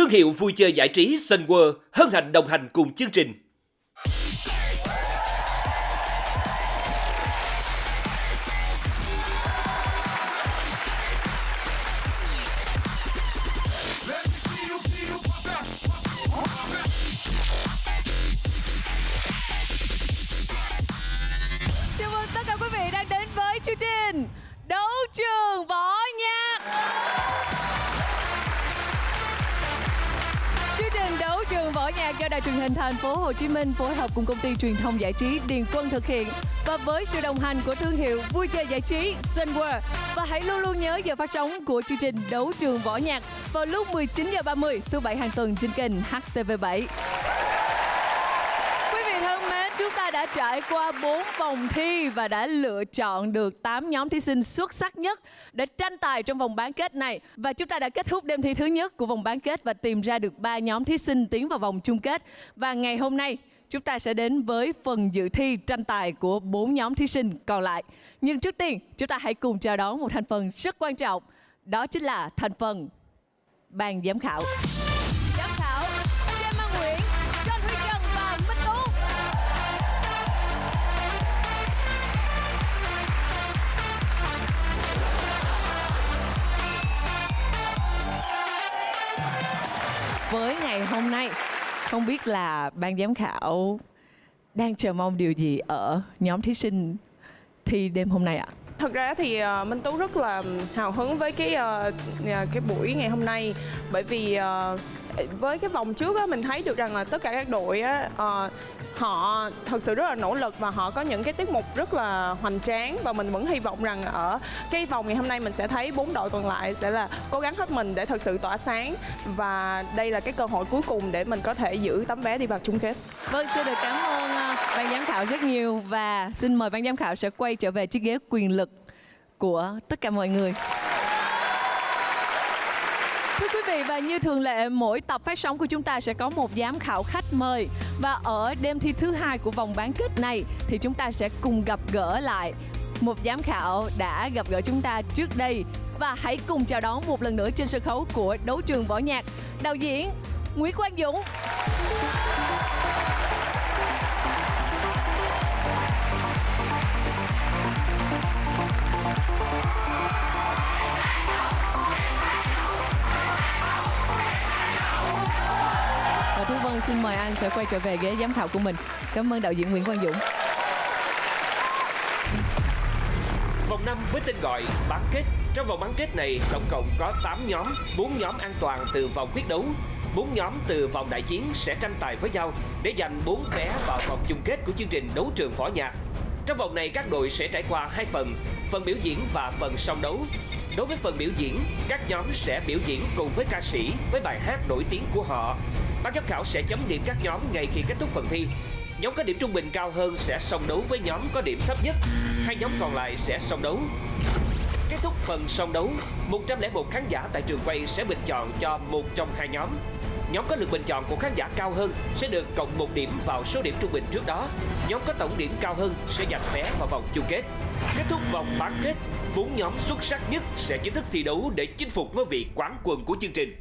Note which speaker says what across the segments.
Speaker 1: Thương hiệu vui chơi giải trí Sun World hân hạnh đồng hành cùng chương trình.
Speaker 2: Chào mừng tất cả quý vị đang đến với chương trình Đấu trường võ nhạc. Chương trình Đấu trường võ nhạc do Đài truyền hình Thành phố Hồ Chí Minh phối hợp cùng công ty truyền thông giải trí Điền Quân thực hiện và với sự đồng hành của thương hiệu vui chơi giải trí Sun World. Và hãy luôn luôn nhớ giờ phát sóng của chương trình Đấu trường võ nhạc vào lúc 19h30 thứ bảy hàng tuần trên kênh HTV7. Chúng ta đã trải qua 4 vòng thi và đã lựa chọn được 8 nhóm thí sinh xuất sắc nhất để tranh tài trong vòng bán kết này. Và chúng ta đã kết thúc đêm thi thứ nhất của vòng bán kết và tìm ra được 3 nhóm thí sinh tiến vào vòng chung kết. Và ngày hôm nay, chúng ta sẽ đến với phần dự thi tranh tài của 4 nhóm thí sinh còn lại. Nhưng trước tiên, chúng ta hãy cùng chào đón một thành phần rất quan trọng. Đó chính là thành phần ban giám khảo. Giám khảo Gemma Nguyễn, John Huy Trần và Minh Tú. Với ngày hôm nay, không biết là ban giám khảo đang chờ mong điều gì ở nhóm thí sinh thi đêm hôm nay ạ?
Speaker 3: Thật ra thì Minh Tú rất là hào hứng với cái buổi ngày hôm nay, bởi vì với cái vòng trước á, mình thấy được rằng là tất cả các đội á, họ thật sự rất là nỗ lực và họ có những cái tiết mục rất là hoành tráng, và mình vẫn hy vọng rằng ở cái vòng ngày hôm nay mình sẽ thấy 4 đội còn lại sẽ là cố gắng hết mình để thật sự tỏa sáng, và đây là cái cơ hội cuối cùng để mình có thể giữ tấm vé đi vào chung kết.
Speaker 2: Vâng, xin được cảm ơn ban giám khảo rất nhiều và xin mời ban giám khảo sẽ quay trở về chiếc ghế quyền lực của tất cả mọi người. Thưa quý vị, và như thường lệ, mỗi tập phát sóng của chúng ta sẽ có một giám khảo khách mời. Và ở đêm thi thứ 2 của vòng bán kết này thì chúng ta sẽ cùng gặp gỡ lại một giám khảo đã gặp gỡ chúng ta trước đây. Và hãy cùng chào đón một lần nữa trên sân khấu của Đấu trường võ nhạc, đạo diễn Nguyễn Quang Dũng. Thu Vân xin mời anh sẽ quay trở về ghế giám khảo của mình. Cảm ơn đạo diễn Nguyễn Quang Dũng.
Speaker 1: Vòng 5 với tên gọi bán kết. Trong vòng bán kết này tổng cộng có 8 nhóm, 4 nhóm an toàn từ vòng quyết đấu, 4 nhóm từ vòng đại chiến sẽ tranh tài với nhau để giành 4 vé vào vòng chung kết của chương trình Đấu trường võ nhạc. Trong vòng này các đội sẽ trải qua 2 phần biểu diễn và phần song đấu. Đối với phần biểu diễn, các nhóm sẽ biểu diễn cùng với ca sĩ với bài hát nổi tiếng của họ. Ban giám khảo sẽ chấm điểm các nhóm ngay khi kết thúc phần thi. Nhóm có điểm trung bình cao hơn sẽ song đấu với nhóm có điểm thấp nhất. Hai nhóm còn lại sẽ song đấu. Kết thúc phần song đấu, 101 khán giả tại trường quay sẽ bình chọn cho một trong hai nhóm. Nhóm có lượt bình chọn của khán giả cao hơn sẽ được cộng 1 điểm vào số điểm trung bình trước đó. Nhóm có tổng điểm cao hơn sẽ giành vé vào vòng chung kết. Kết thúc vòng bán kết, 4 nhóm xuất sắc nhất sẽ chính thức thi đấu để chinh phục ngôi vị quán quân của chương trình.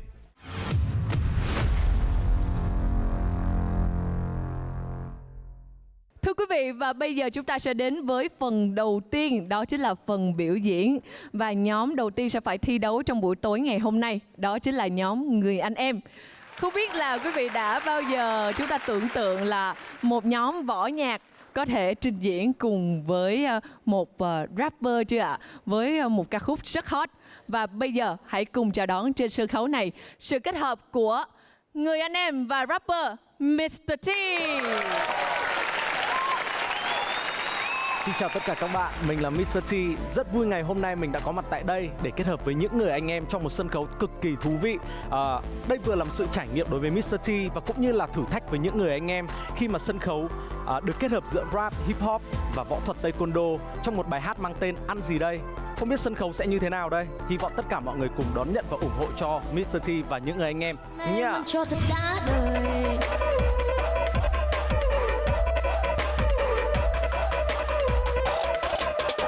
Speaker 2: Thưa quý vị, và bây giờ chúng ta sẽ đến với phần đầu tiên, đó chính là phần biểu diễn. Và nhóm đầu tiên sẽ phải thi đấu trong buổi tối ngày hôm nay, đó chính là nhóm Người Anh Em. Không biết là quý vị đã bao giờ chúng ta tưởng tượng là một nhóm võ nhạc có thể trình diễn cùng với một rapper chưa ạ? Với một ca khúc rất hot. Và bây giờ hãy cùng chào đón trên sân khấu này sự kết hợp của Người Anh Em và rapper Mr. T.
Speaker 4: Xin chào tất cả các bạn, mình là Mr. T. Rất vui ngày hôm nay mình đã có mặt tại đây để kết hợp với những người anh em trong một sân khấu cực kỳ thú vị. Đây vừa là một sự trải nghiệm đối với Mr. T và cũng như là thử thách với những người anh em khi mà sân khấu được kết hợp giữa rap, hip hop và võ thuật taekwondo trong một bài hát mang tên Ăn Gì Đây. Không biết sân khấu sẽ như thế nào đây? Hy vọng tất cả mọi người cùng đón nhận và ủng hộ cho Mr. T và những người anh em nha.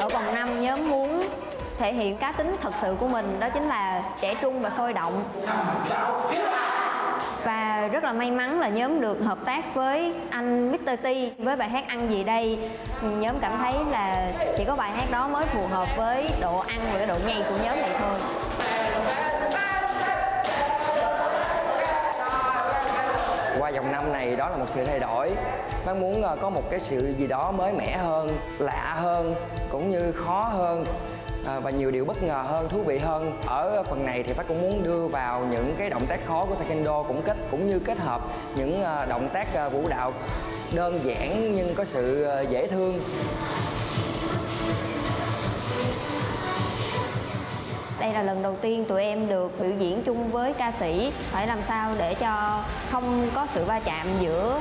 Speaker 5: Ở vòng 5, nhóm muốn thể hiện cá tính thật sự của mình, đó chính là trẻ trung và sôi động. rất là may mắn là nhóm được hợp tác với anh Mr. T với bài hát Ăn Gì Đây. Nhóm cảm thấy là chỉ có bài hát đó mới phù hợp với độ ăn và cái độ nhây của nhóm này thôi.
Speaker 6: Qua vòng năm này đó là một sự thay đổi. Bác muốn có một cái sự gì đó mới mẻ hơn, lạ hơn, cũng như khó hơn và nhiều điều bất ngờ hơn, thú vị hơn. Ở phần này thì Phát cũng muốn đưa vào những cái động tác khó của Taekwondo cũng như kết hợp những động tác vũ đạo đơn giản nhưng có sự dễ thương.
Speaker 5: Đây là lần đầu tiên tụi em được biểu diễn chung với ca sĩ. Phải làm sao để cho không có sự va chạm giữa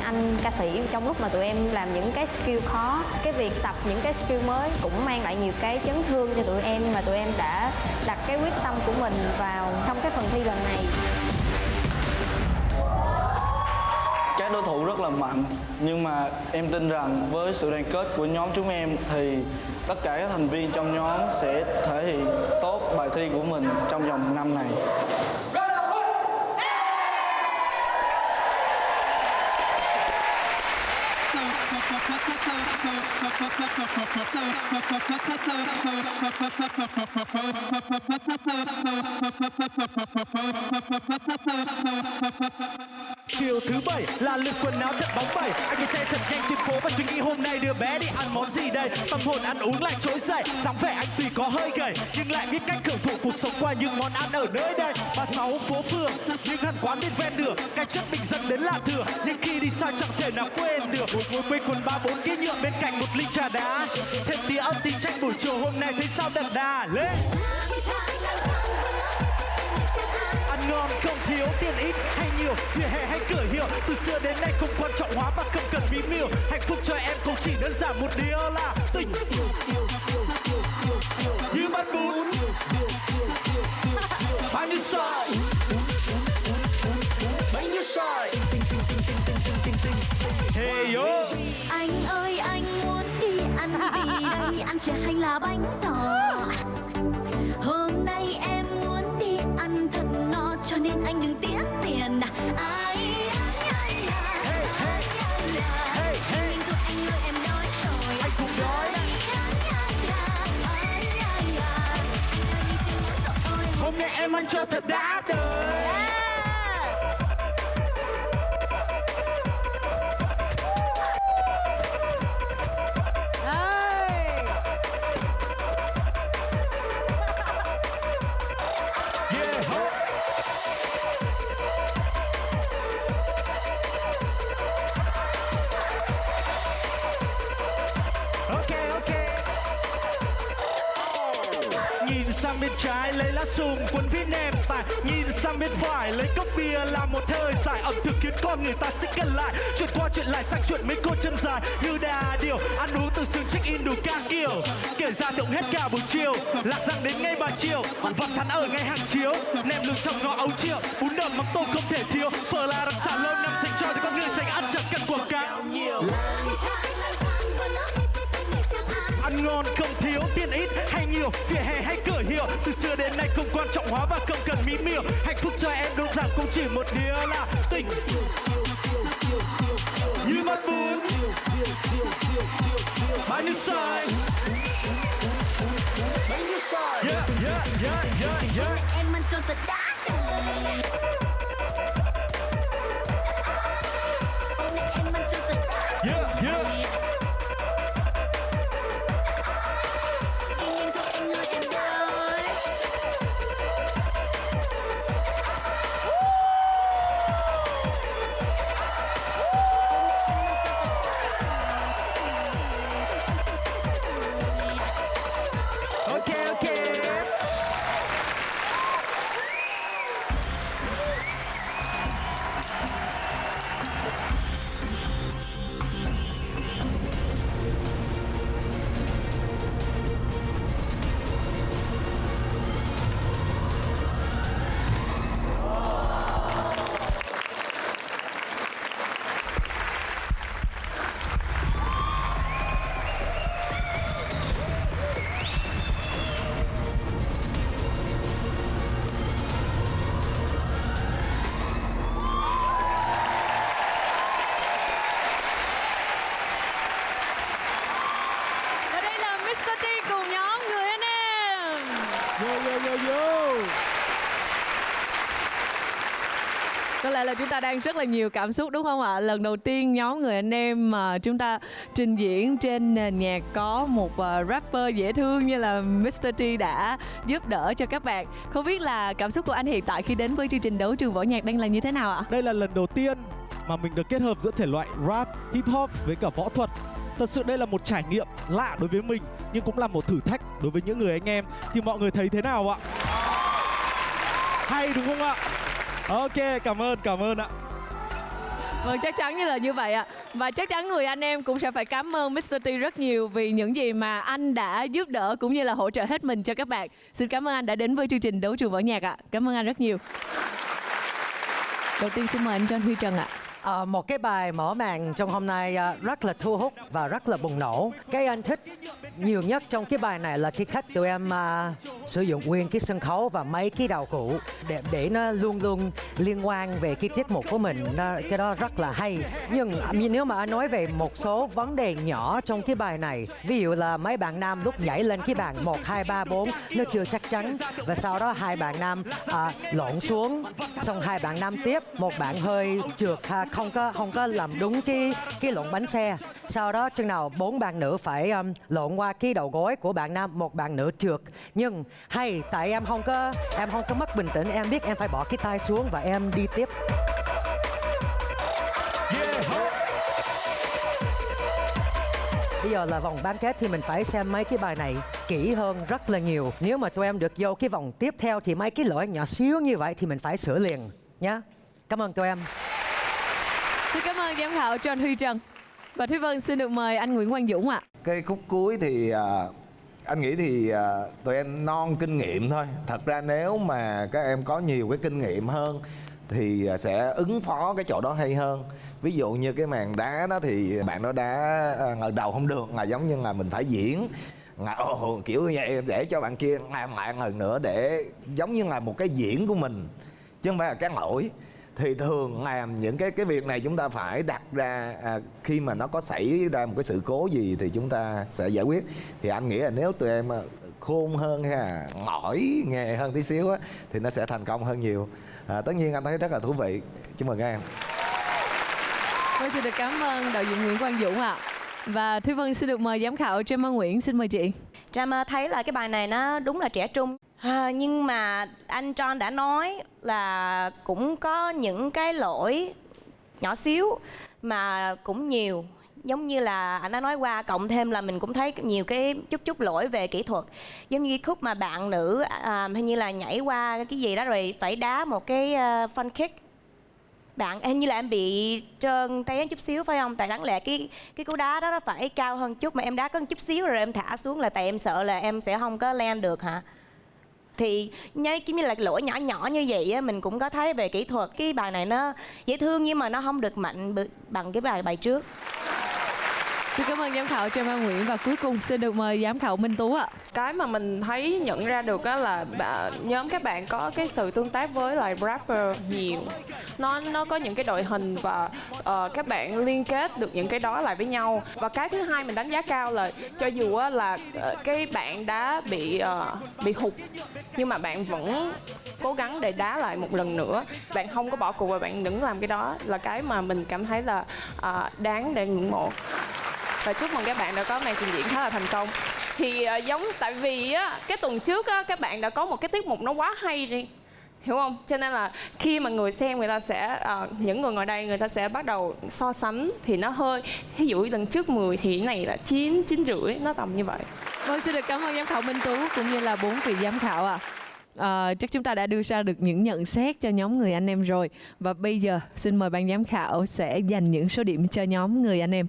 Speaker 5: anh ca sĩ trong lúc mà tụi em làm những cái skill khó. Cái việc tập những cái skill mới cũng mang lại nhiều cái chấn thương cho tụi em, mà tụi em đã đặt cái quyết tâm của mình vào trong cái phần thi lần này.
Speaker 7: Các đối thủ rất là mạnh, nhưng mà em tin rằng với sự đoàn kết của nhóm chúng em thì tất cả các thành viên trong nhóm sẽ thể hiện tốt bài thi của mình trong vòng năm này.
Speaker 4: Chiều thứ bảy là lượt quần áo thật bóng bẩy. Anh đi xe thật nhanh trên phố và suy nghĩ hôm nay đứa bé đi ăn món gì đây. Tâm hồn ăn uống lại trỗi dậy, dáng vẻ anh tuy có hơi gầy nhưng lại biết cách hưởng thụ cuộc sống qua những món ăn ở nơi đây. 36 phố phường, những hàng quán bên ven đường, cái chất bình dân đến lạ thừa. Nhưng khi đi xa chẳng thể nào quên được ngồi quây quần 3-4 cái nhựa bên cạnh một ly trà đá. Thêm tí âm tí tranh buổi chiều hôm nay thấy sao đậm đà lên. Ăn ngon không thiếu, tiền ít hay nhiều, vỉa hè hay cửa hiệu, từ xưa đến nay không quan trọng hóa và không cần mỹ miều. Hạnh phúc cho em không chỉ đơn giản một điều là tình như bát bún bánh như sỏi, bánh như sỏi. Hey yo.
Speaker 8: Anh ơi anh muốn đi ăn gì đây, ăn chè hay là bánh giò? Hôm nay em muốn đi ăn thật no cho nên anh đừng tiếc tiền. Ai nhìn tụi anh ơi em đói rồi.
Speaker 4: Anh cũng đói. Hôm nay em ăn cho thật đã đời. Sang bên trái lấy lá sùng cuốn vít nẹp tại, nhìn sang bên phải lấy cốc bia làm một hơi giải. Ẩm thực khiến con người ta xích gần lại, chuyện qua chuyện lại sang chuyện mấy cô chân dài như đà điểu. Ăn uống từ sương check in đủ ca kiểu, kể ra thì cũng hết cả buổi chiều. Lạc răng đến ngay 3 chiều, còn vật thắn ở ngay hàng chiếu. Nem lường trong ngõ ấu triệu, bún đậm mắm tôm không thể thiếu. Phở là đặc sản lâu năm dành cho những con người dành ăn chẳng cần quảng cáo nhiều. Ăn ngon không thiếu, tiền ít hay nhiều, vỉa hè hay cửa hiệu, từ xưa đến nay không quan trọng hóa và không cần mỹ miều. Hạnh phúc cho em đơn giản cũng chỉ một điều là tình như bát bún bánh như sỏi. Yeah, yeah, yeah, yeah, yeah.
Speaker 8: Em ăn cho thật đã đời. Hôm nay em ăn cho thật đã đời.
Speaker 4: Yeah, yeah.
Speaker 2: Có lẽ là chúng ta đang rất là nhiều cảm xúc đúng không ạ? Lần đầu tiên nhóm người anh em mà chúng ta trình diễn trên nền nhạc có một rapper dễ thương như là Mr. T đã giúp đỡ cho các bạn. Không biết là cảm xúc của anh hiện tại khi đến với chương trình Đấu Trường Võ Nhạc đang là như thế nào ạ?
Speaker 4: Đây là lần đầu tiên mà mình được kết hợp giữa thể loại rap, hip hop với cả võ thuật. Thật sự đây là một trải nghiệm lạ đối với mình, nhưng cũng là một thử thách đối với những người anh em. Thì mọi người thấy thế nào ạ? Hay đúng không ạ? Ok, cảm ơn ạ.
Speaker 2: Vâng, chắc chắn như là như vậy ạ. Và chắc chắn người anh em cũng sẽ phải cảm ơn Mr. T rất nhiều vì những gì mà anh đã giúp đỡ cũng như là hỗ trợ hết mình cho các bạn. Xin cảm ơn anh đã đến với chương trình Đấu Trường Võ Nhạc ạ. Cảm ơn anh rất nhiều. Đầu tiên xin mời anh John Huy Trần ạ.
Speaker 9: Một cái bài mở màn trong hôm nay rất là thu hút và rất là bùng nổ. Cái anh thích nhiều nhất trong cái bài này là khi khách tụi em sử dụng nguyên cái sân khấu và mấy cái đạo cụ để nó luôn luôn liên quan về cái tiết mục của mình. Cái đó rất là hay. Nhưng nếu mà anh nói về một số vấn đề nhỏ trong cái bài này, ví dụ là mấy bạn nam lúc nhảy lên cái bàn 1, 2, 3, 4 nó chưa chắc chắn, và sau đó hai bạn nam lộn xuống, xong hai bạn nam tiếp, một bạn hơi trượt không có làm đúng cái lộn bánh xe. Sau đó chừng nào 4 bạn nữ phải lộn qua cái đầu gối của bạn nam, một bạn nữ trượt. Nhưng hay tại em không có mất bình tĩnh, em biết em phải bỏ cái tay xuống và em đi tiếp. Bây giờ là vòng bán kết thì mình phải xem mấy cái bài này kỹ hơn rất là nhiều. Nếu mà tụi em được vô cái vòng tiếp theo thì mấy cái lỗi nhỏ xíu như vậy thì mình phải sửa liền nhé. Cảm ơn tụi em.
Speaker 2: Xin cảm ơn giám khảo John Huy Trần. Và Thúy Vân xin được mời anh Nguyễn Quang Dũng ạ.
Speaker 10: Cái khúc cuối thì anh nghĩ thì tụi em non kinh nghiệm thôi. Thật ra nếu mà các em có nhiều cái kinh nghiệm hơn thì sẽ ứng phó cái chỗ đó hay hơn. Ví dụ như cái màn đá đó thì bạn đó đá ngờ đầu không được, là giống như là mình phải diễn kiểu như vậy để cho bạn kia làm lại lần nữa, để giống như là một cái diễn của mình chứ không phải là cái lỗi. Thì thường làm những cái việc này chúng ta phải đặt ra khi mà nó có xảy ra một cái sự cố gì thì chúng ta sẽ giải quyết. Thì anh nghĩ là nếu tụi em khôn hơn hay là mỏi nghề hơn tí xíu á thì nó sẽ thành công hơn nhiều. Tất nhiên anh thấy rất là thú vị. Chúc mừng các em.
Speaker 2: Vâng, xin được cảm ơn đạo diễn Nguyễn Quang Dũng ạ. Và Thúy Vân xin được mời giám khảo Trâm Nguyễn, xin mời chị.
Speaker 11: Trâm thấy là cái bài này nó đúng là trẻ trung. Nhưng mà anh John đã nói là cũng có những cái lỗi nhỏ xíu mà cũng nhiều. Giống như là anh đã nói qua, cộng thêm là mình cũng thấy nhiều cái chút lỗi về kỹ thuật. Giống như cái khúc mà bạn nữ hình như là nhảy qua cái gì đó rồi phải đá một cái front kick. Bạn hình như là em bị trơn tay chút xíu phải không? Tại đáng lẽ cái cú đá đó nó phải cao hơn chút, mà em đá có một chút xíu rồi em thả xuống là tại em sợ là em sẽ không có land được hả? Thì như là lỗi nhỏ nhỏ như vậy á, mình cũng có thấy về kỹ thuật. Cái bài này nó dễ thương nhưng mà nó không được mạnh bằng cái bài trước.
Speaker 2: Xin cảm ơn giám khảo Trâm Nguyễn. Và cuối cùng xin được mời giám khảo Minh Tú ạ.
Speaker 3: Cái mà mình thấy nhận ra được á là nhóm các bạn có cái sự tương tác với lại rapper nhiều. Nó có những cái đội hình và các bạn liên kết được những cái đó lại với nhau. Và cái thứ hai mình đánh giá cao là cho dù á là cái bạn đã bị hụt nhưng mà bạn vẫn cố gắng để đá lại một lần nữa. Bạn không có bỏ cuộc và bạn vẫn làm cái đó là cái mà mình cảm thấy là đáng để ngưỡng mộ. Và chúc mừng các bạn đã có màn trình diễn khá là thành công. Thì giống tại vì á, cái tuần trước á, các bạn đã có một cái tiết mục nó quá hay đi, hiểu không? Cho nên là khi mà người xem người ta sẽ những người ngồi đây người ta sẽ bắt đầu so sánh thì nó hơi, ví dụ lần trước 10 thì cái này là 9, 9,5, nó tầm như vậy.
Speaker 2: Vâng, xin được cảm ơn giám khảo Minh Tú cũng như là 4 vị giám khảo ạ. Chắc chúng ta đã đưa ra được những nhận xét cho nhóm người anh em rồi. Và bây giờ xin mời ban giám khảo sẽ dành những số điểm cho nhóm người anh em.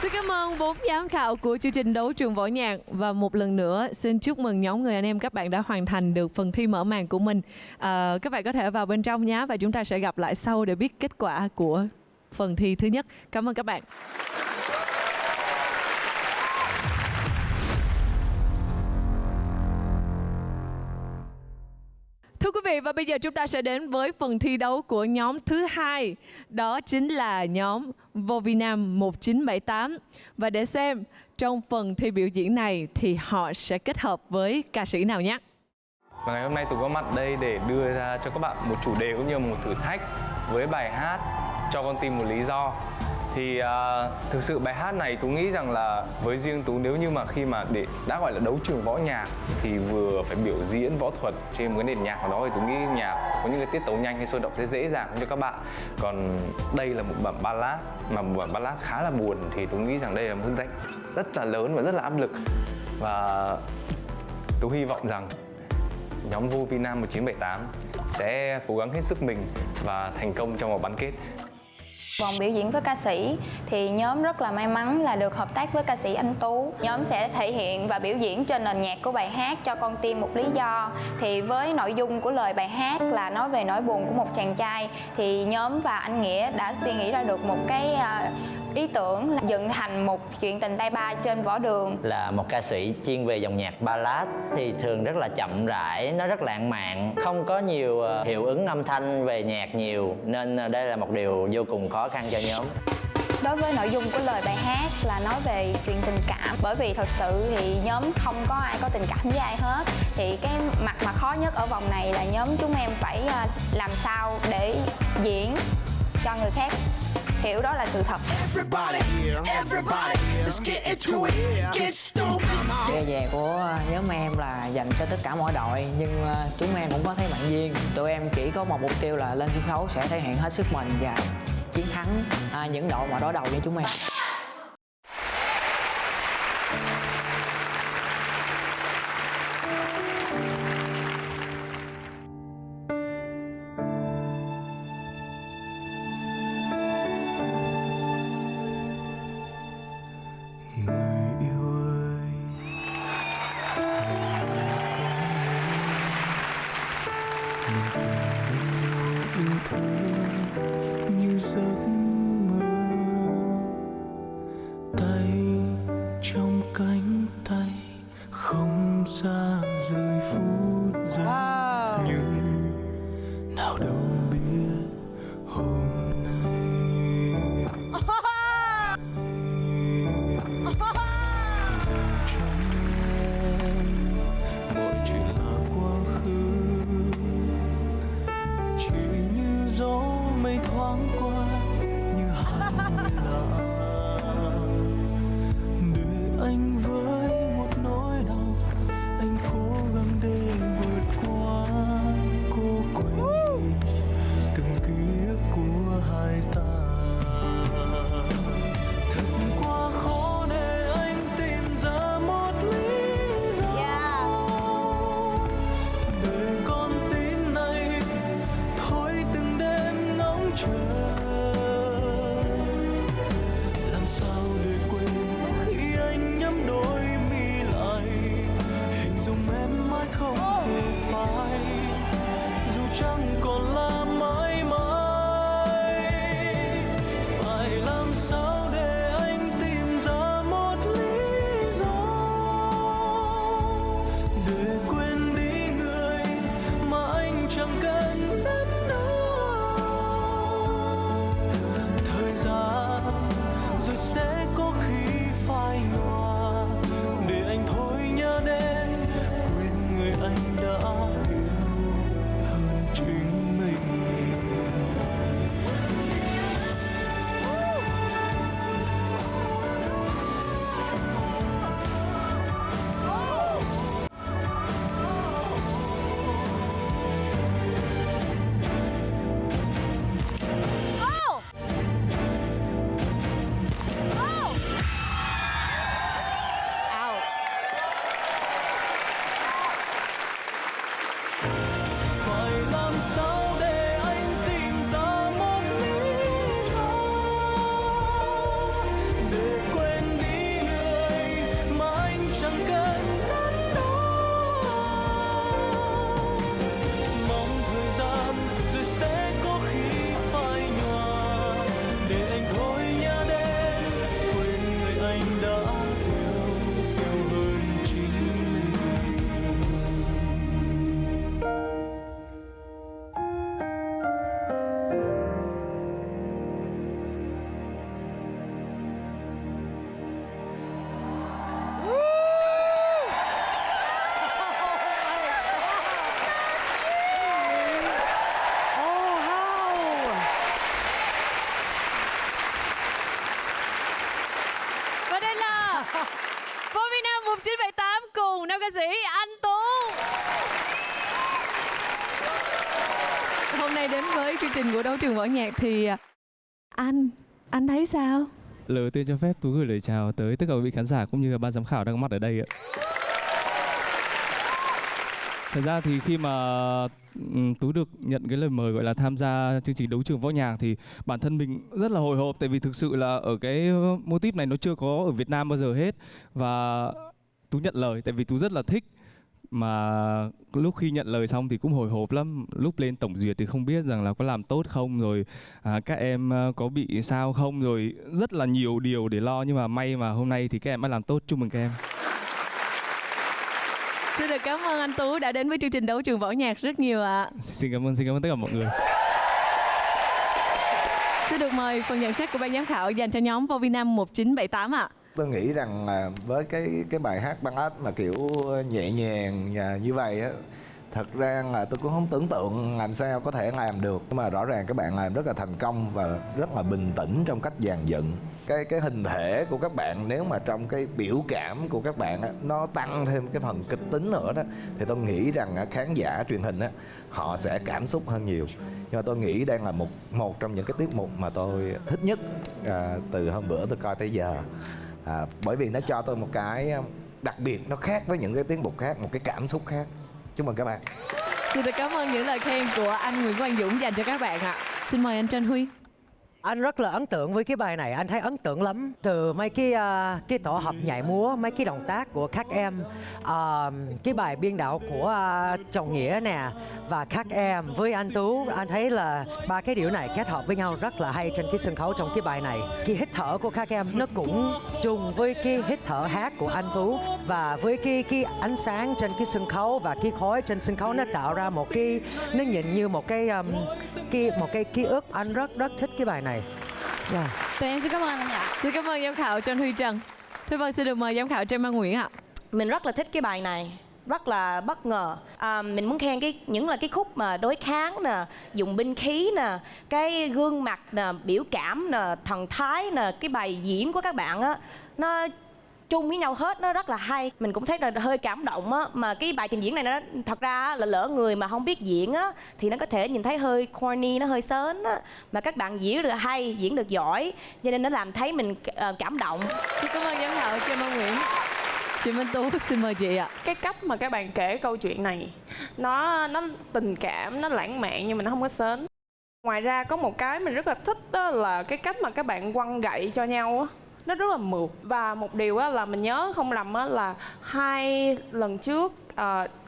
Speaker 2: Xin cảm ơn 4 giám khảo của chương trình Đấu Trường Võ Nhạc. Và một lần nữa xin chúc mừng nhóm người anh em, các bạn đã hoàn thành được phần thi mở màn của mình. Các bạn có thể vào bên trong nhé, và chúng ta sẽ gặp lại sau để biết kết quả của phần thi thứ nhất. Cảm ơn các bạn. vị, và bây giờ chúng ta sẽ đến với phần thi đấu của nhóm thứ hai. Đó chính là nhóm Vovinam 1978. Và để xem trong phần thi biểu diễn này thì họ sẽ kết hợp với ca sĩ nào nhé.
Speaker 12: Và ngày hôm nay tôi có mặt đây để đưa ra cho các bạn một chủ đề cũng như một thử thách với bài hát Cho Con Tim Một Lý Do. Thì thực sự bài hát này Tú nghĩ rằng là với riêng Tú, nếu như mà khi mà đã gọi là đấu trường võ nhạc thì vừa phải biểu diễn võ thuật trên một cái nền nhạc nào đó, thì Tú nghĩ nhạc có những cái tiết tấu nhanh hay sôi động sẽ dễ dàng cho các bạn. Còn đây là một bản ballad, mà một bản ballad khá là buồn, thì Tú nghĩ rằng đây là một thử thách rất là lớn và rất là áp lực. Và Tú hy vọng rằng nhóm Vovinam 1978 sẽ cố gắng hết sức mình và thành công trong vòng bán kết.
Speaker 5: Vòng biểu diễn với ca sĩ thì nhóm rất là may mắn là được hợp tác với ca sĩ Anh Tú. Nhóm sẽ thể hiện và biểu diễn trên nền nhạc của bài hát Cho Con Tim Một Lý Do. Thì với nội dung của lời bài hát là nói về nỗi buồn của một chàng trai, thì nhóm và anh Nghĩa đã suy nghĩ ra được một cái ý tưởng là dựng thành một chuyện tình tay ba trên võ đường.
Speaker 13: Là một ca sĩ chuyên về dòng nhạc ballad thì thường rất là chậm rãi, nó rất lãng mạn, không có nhiều hiệu ứng âm thanh về nhạc nhiều, nên đây là một điều vô cùng khó khăn cho nhóm.
Speaker 5: Đối với nội dung của lời bài hát là nói về chuyện tình cảm, bởi vì thật sự thì nhóm không có ai có tình cảm với ai hết. Thì cái mặt mà khó nhất ở vòng này là nhóm chúng em phải làm sao để diễn cho người khác hiểu đó là sự thật.
Speaker 14: Cái về của nhóm em là dành cho tất cả mọi đội, nhưng chúng em cũng có thế mạnh riêng. Tụi em chỉ có một mục tiêu là lên sân khấu sẽ thể hiện hết sức mình và chiến thắng những đội mà đối đầu với chúng em.
Speaker 15: Như giấc mơ, tay trong cánh tay không xa rời phút giây. Nhưng nào đâu biết hôm nay giờ trong em mọi chuyện là quá khứ, chỉ như gió mây thoáng qua như hai người lạ, để anh với một nỗi đau anh cố gắng để vượt qua, cố quên đi từng ký ức của hai ta. Thật quá khó để anh tìm ra một lý
Speaker 2: 1978 cùng nam ca sĩ Anh Tú. Hôm nay đến với chương trình của Đấu Trường Võ Nhạc thì anh thấy sao?
Speaker 16: Lời đầu tiên cho phép Tú gửi lời chào tới tất cả quý vị khán giả cũng như là ban giám khảo đang có mặt ở đây ạ. Thật ra thì khi mà Tú được nhận cái lời mời gọi là tham gia chương trình Đấu Trường Võ Nhạc thì bản thân mình rất là hồi hộp, tại vì thực sự là ở cái mô típ này nó chưa có ở Việt Nam bao giờ hết. Và Tú nhận lời tại vì Tú rất là thích. Mà lúc khi nhận lời xong thì cũng hồi hộp lắm. Lúc lên tổng duyệt thì không biết rằng là có làm tốt không, rồi các em có bị sao không, rồi rất là nhiều điều để lo. Nhưng mà may mà hôm nay thì các em đã làm tốt, chúc mừng các em.
Speaker 2: Xin được cảm ơn anh Tú đã đến với chương trình Đấu Trường Võ Nhạc rất nhiều ạ.
Speaker 16: Xin cảm ơn tất cả mọi người.
Speaker 2: Xin được mời phần nhận xét của ban giám khảo dành cho nhóm Vô Vi Nam 1978 ạ.
Speaker 10: Tôi nghĩ rằng là với cái bài hát ballad mà kiểu nhẹ nhàng như vậy á, thật ra là tôi cũng không tưởng tượng làm sao có thể làm được. Nhưng mà rõ ràng các bạn làm rất là thành công và rất là bình tĩnh trong cách dàn dựng. Cái hình thể của các bạn, nếu mà trong cái biểu cảm của các bạn á, nó tăng thêm cái phần kịch tính nữa đó, thì tôi nghĩ rằng khán giả truyền hình á, họ sẽ cảm xúc hơn nhiều. Nhưng mà tôi nghĩ đang là một trong những cái tiết mục mà tôi thích nhất từ hôm bữa tôi coi tới giờ. Bởi vì nó cho tôi một cái đặc biệt, nó khác với những cái tiết mục khác, một cái cảm xúc khác. Chúc mừng các bạn.
Speaker 2: Xin được cảm ơn những lời khen của anh Nguyễn Quang Dũng dành cho các bạn ạ. Xin mời anh Trần Huy.
Speaker 9: Anh rất là ấn tượng với cái bài này, anh thấy ấn tượng lắm. Từ mấy cái tổ hợp nhảy múa, mấy cái động tác của các em, cái bài biên đạo của Trọng Nghĩa nè và các em với anh Tú, anh thấy là ba cái điều này kết hợp với nhau rất là hay trên cái sân khấu trong cái bài này. Cái hít thở của các em nó cũng trùng với cái hít thở hát của anh Tú, và với cái ánh sáng trên cái sân khấu và cái khói trên sân khấu nó tạo ra một cái, nó nhìn như một cái ký ức. Anh rất thích cái bài này.
Speaker 2: Yeah. Tụi em xin cảm ơn anh ạ. Xin cảm ơn giám khảo Trần Huy Trần. Thôi vâng, xin được mời giám khảo Trần Mai Nguyễn ạ.
Speaker 11: Mình rất là thích cái bài này, rất là bất ngờ. Mình muốn khen những là cái khúc mà đối kháng nè, dùng binh khí nè, cái gương mặt nè, biểu cảm nè, thần thái nè, cái bài diễn của các bạn á, nó chung với nhau hết, nó rất là hay. Mình cũng thấy là hơi cảm động á, mà cái bài trình diễn này nó thật ra là lỡ người mà không biết diễn á thì nó có thể nhìn thấy hơi corny, nó hơi sến á, mà các bạn diễn được hay, diễn được giỏi, cho nên nó làm thấy mình cảm động.
Speaker 2: Xin cảm ơn giám khảo Trần Mai Nguyễn. Chị Minh Tú xin mời chị ạ.
Speaker 3: Cái cách mà các bạn kể câu chuyện này nó tình cảm, nó lãng mạn nhưng mà nó không có sến. Ngoài ra có một cái mình rất là thích đó là cái cách mà các bạn quăng gậy cho nhau á, nó rất là mượt. Và một điều á là mình nhớ không lầm á là 2 lần trước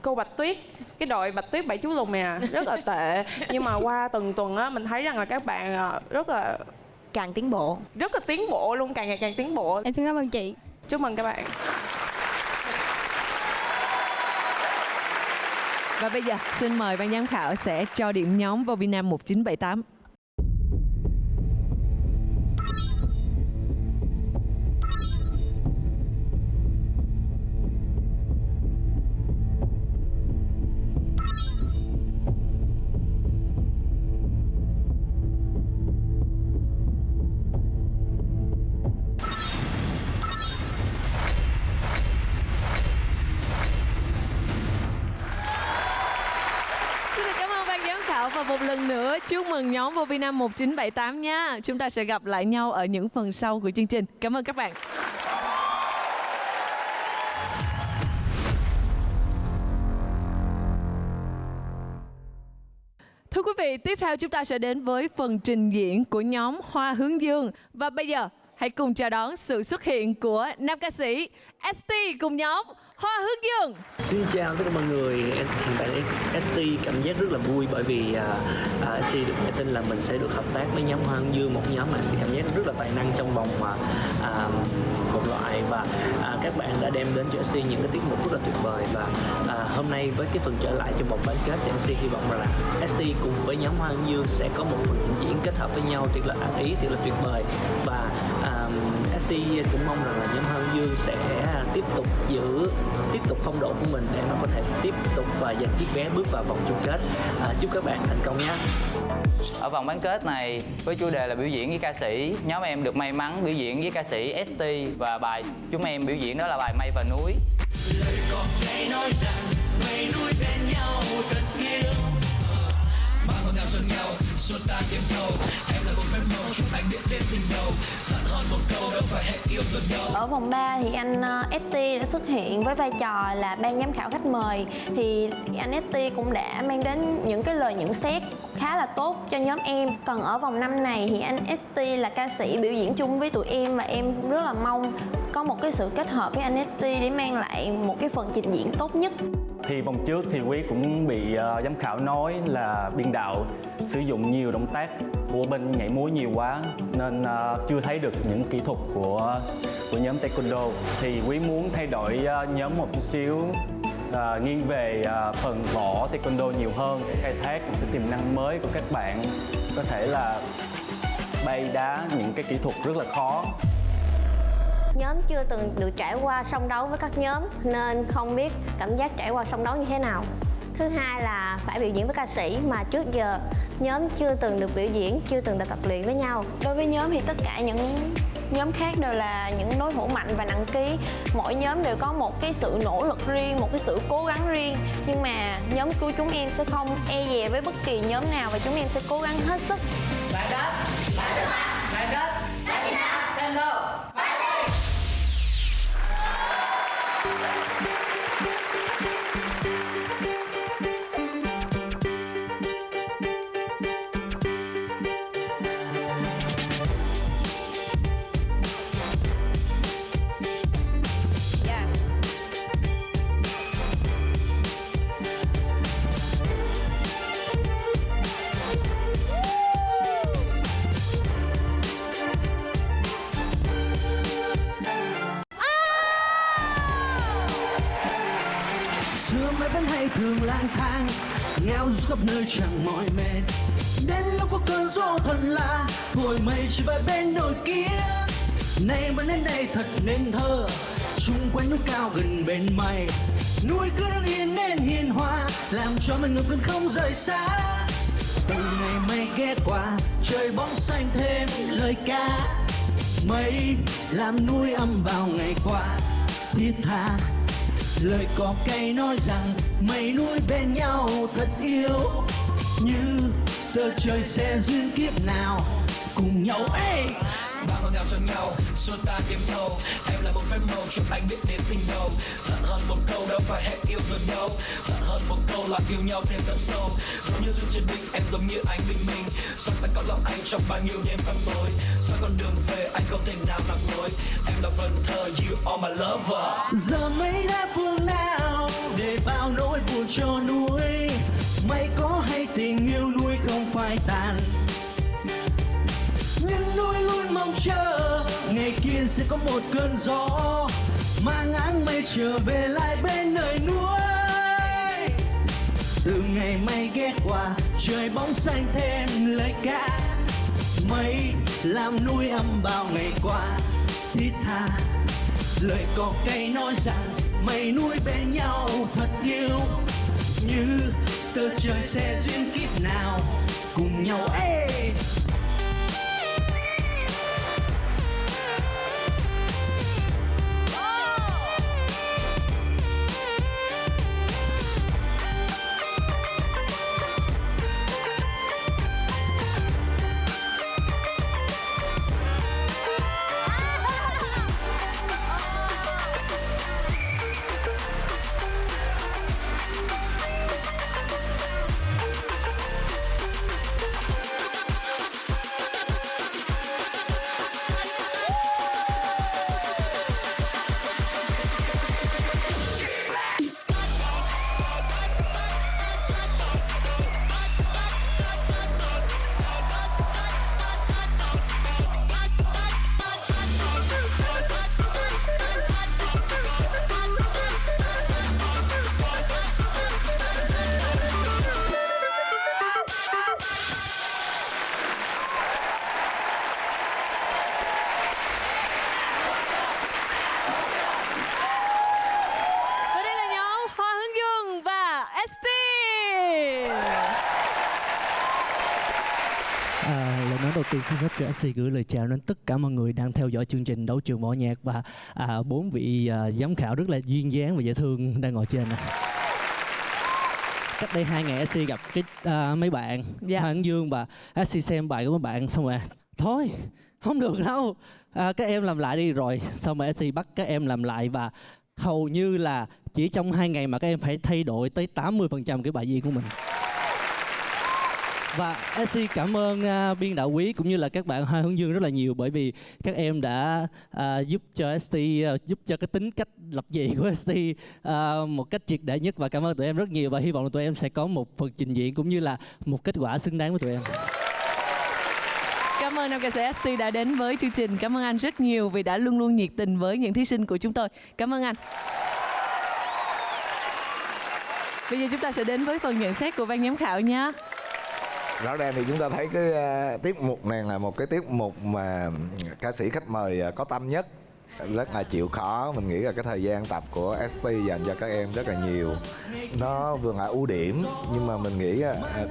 Speaker 3: cô Bạch Tuyết, cái đội Bạch Tuyết Bảy Chú Lùn nè rất là tệ, nhưng mà qua từng tuần á mình thấy rằng là các bạn rất là
Speaker 11: càng tiến bộ,
Speaker 3: rất là tiến bộ luôn, càng ngày càng tiến bộ.
Speaker 17: Em xin cảm ơn chị.
Speaker 3: Chúc mừng các bạn.
Speaker 2: Và bây giờ xin mời ban giám khảo sẽ cho điểm nhóm Vô Vi Nam 1978. Và một lần nữa chúc mừng nhóm Vô Vi Nam 1978 nha. Chúng ta sẽ gặp lại nhau ở những phần sau của chương trình. Cảm ơn các bạn. Thưa quý vị, tiếp theo chúng ta sẽ đến với phần trình diễn của nhóm Hoa Hướng Dương. Và bây giờ hãy cùng chào đón sự xuất hiện của nam ca sĩ ST cùng nhóm Hoa Hướng Dương.
Speaker 18: Xin chào tất cả mọi người, hiện tại ST cảm giác rất là vui bởi vì ST được tin là mình sẽ được hợp tác với nhóm Hoa Hướng Dương, một nhóm mà ST cảm giác rất là tài năng trong vòng một loại, và các bạn đã đem đến cho ST những cái tiết mục rất là tuyệt vời. Và hôm nay với cái phần trở lại trong vòng bán kết thì ST hy vọng là ST cùng với nhóm Hoa Hướng Dương sẽ có một phần trình diễn kết hợp với nhau thiệt là ăn ý, thiệt là tuyệt vời. Và ST cũng mong rằng là nhóm Hoa Hướng Dương sẽ tiếp tục phong độ của mình để mà có thể tiếp tục và giành chiếc vé bước vào vòng chung kết. Chúc các bạn thành công nhé.
Speaker 19: Ở vòng bán kết này với chủ đề là biểu diễn với ca sĩ, nhóm em được may mắn biểu diễn với ca sĩ ST và bài chúng em biểu diễn đó là bài Mây và Núi.
Speaker 15: lời có cái nói rằng mây núi bên nhau thật yêu. Ba con nhau cho nhau suốt ta tìm cầu, em là một phép màu chúc anh biết đến tình đầu, dặn hơn một câu đâu phải hết yêu rồi nhau.
Speaker 17: Ở vòng 3 thì anh ST đã xuất hiện với vai trò là ban giám khảo khách mời, thì anh ST cũng đã mang đến những cái lời nhận xét khá là tốt cho nhóm em. Còn ở vòng 5 này thì anh ST là ca sĩ biểu diễn chung với tụi em, và em rất là mong có một cái sự kết hợp với anh ST để mang lại một cái phần trình diễn tốt nhất.
Speaker 20: Thì vòng trước thì Quý cũng bị giám khảo nói là biên đạo sử dụng nhiều động tác của bên nhảy múa nhiều quá, nên chưa thấy được những kỹ thuật của nhóm Taekwondo. Thì Quý muốn thay đổi nhóm một chút xíu, nghiêng về phần võ Taekwondo nhiều hơn, để khai thác một cái tiềm năng mới của các bạn, có thể là bay đá những cái kỹ thuật rất là khó.
Speaker 17: Nhóm chưa từng được trải qua song đấu với các nhóm nên không biết cảm giác trải qua song đấu như thế nào. Thứ hai là phải biểu diễn với ca sĩ mà trước giờ nhóm chưa từng được biểu diễn, chưa từng được tập luyện với nhau.
Speaker 3: Đối với nhóm thì tất cả những nhóm khác đều là những đối thủ mạnh và nặng ký. Mỗi nhóm đều có một cái sự nỗ lực riêng, một cái sự cố gắng riêng. Nhưng mà nhóm của chúng em sẽ không e dè với bất kỳ nhóm nào và chúng em sẽ cố gắng hết sức.
Speaker 21: Bạn kết, bạn trước mặt, bạn kết, bạn như nào? Đừng go, bạn đi!
Speaker 15: Xưa mãi vẫn hay thường lang thang, ngao du khắp nơi chẳng mỏi mệt. Đến lúc có cơn gió thuần la, thổi mây chỉ vài bên đồi kia. Nay vẫn đến đây thật nên thơ, chung quanh núi cao gần bên mây. Núi cứ đứng yên nên hiền hòa, làm cho mình ngược vẫn không rời xa. Từ ngày mây ghé qua, trời bóng xanh thêm lời ca. Mây làm núi âm bao ngày qua, thiết tha. Lời có cây nói rằng mây núi bên nhau thật yêu, như tờ trời sẽ duyên kiếp nào cùng nhau. Ba con nhau cho nhau suốt ta tìm cầu, em là một phép màu chúc anh biết đến tình đầu, dặn hơn một câu đâu phải hết yêu rồi nhau, dặn hơn một câu là yêu nhau thêm tận sâu. Giống như duyên trên đỉnh, em giống như anh bình minh, soi sáng có lòng anh trong bao nhiêu đêm vắng tối. Soi con đường về anh không thể nào lạc lối, em là vần thơ you are my lover. Giờ mấy đã phương nào để bao nỗi buồn cho núi, mày có hay tình yêu núi không phai tàn. Nhưng núi luôn mong chờ ngày kia sẽ có một cơn gió mang áng mây trở về lại bên nơi núi. Từ ngày mây ghé qua, trời bóng xanh thêm lời ca. Mây làm núi âm bao ngày qua, thiết tha. Lời có cây nói rằng mây núi bên nhau thật yêu, như tờ trời sẽ duyên kiếp nào cùng nhau.
Speaker 1: tiên xin phép cho SC gửi lời chào đến tất cả mọi người đang theo dõi chương trình Đấu Trường Võ Nhạc và 4 vị giám khảo rất là duyên dáng và dễ thương đang ngồi trên này. Cách đây 2 ngày SC gặp mấy bạn Hoa Hấn Dương và SC xem bài của mấy bạn xong rồi thôi không được đâu, các em làm lại đi, rồi xong rồi SC bắt các em làm lại và hầu như là chỉ trong 2 ngày mà các em phải thay đổi tới 80% cái bài diễn của mình. Và SC cảm ơn biên đạo Quý cũng như là các bạn Hoa Hấn Dương rất là nhiều, bởi vì các em đã giúp cho ST, giúp cho cái tính cách lập dị của ST một cách triệt để nhất, và cảm ơn tụi em rất nhiều và hy vọng là tụi em sẽ có một phần trình diễn cũng như là một kết quả xứng đáng với tụi em.
Speaker 2: Cảm ơn nam ca sĩ ST đã đến với chương trình. Cảm ơn anh rất nhiều vì đã luôn luôn nhiệt tình với những thí sinh của chúng tôi. Cảm ơn anh. Bây giờ chúng ta sẽ đến với phần nhận xét của ban giám khảo nhé.
Speaker 10: Rõ ràng thì chúng ta thấy cái tiết mục này là một cái tiết mục mà ca sĩ khách mời có tâm nhất, rất là chịu khó. Mình nghĩ là cái thời gian tập của ST dành cho các em rất là nhiều. Nó vừa là ưu điểm nhưng mà mình nghĩ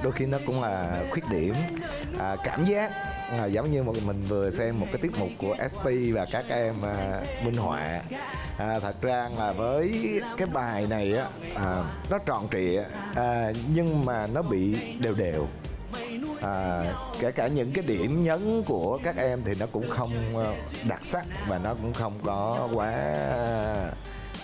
Speaker 10: đôi khi nó cũng là khuyết điểm. Cảm giác giống như mình vừa xem một cái tiết mục của ST và các em minh họa. Thật ra là với cái bài này nó tròn trịa nhưng mà nó bị đều đều. Kể cả những cái điểm nhấn của các em thì nó cũng không đặc sắc và nó cũng không có quá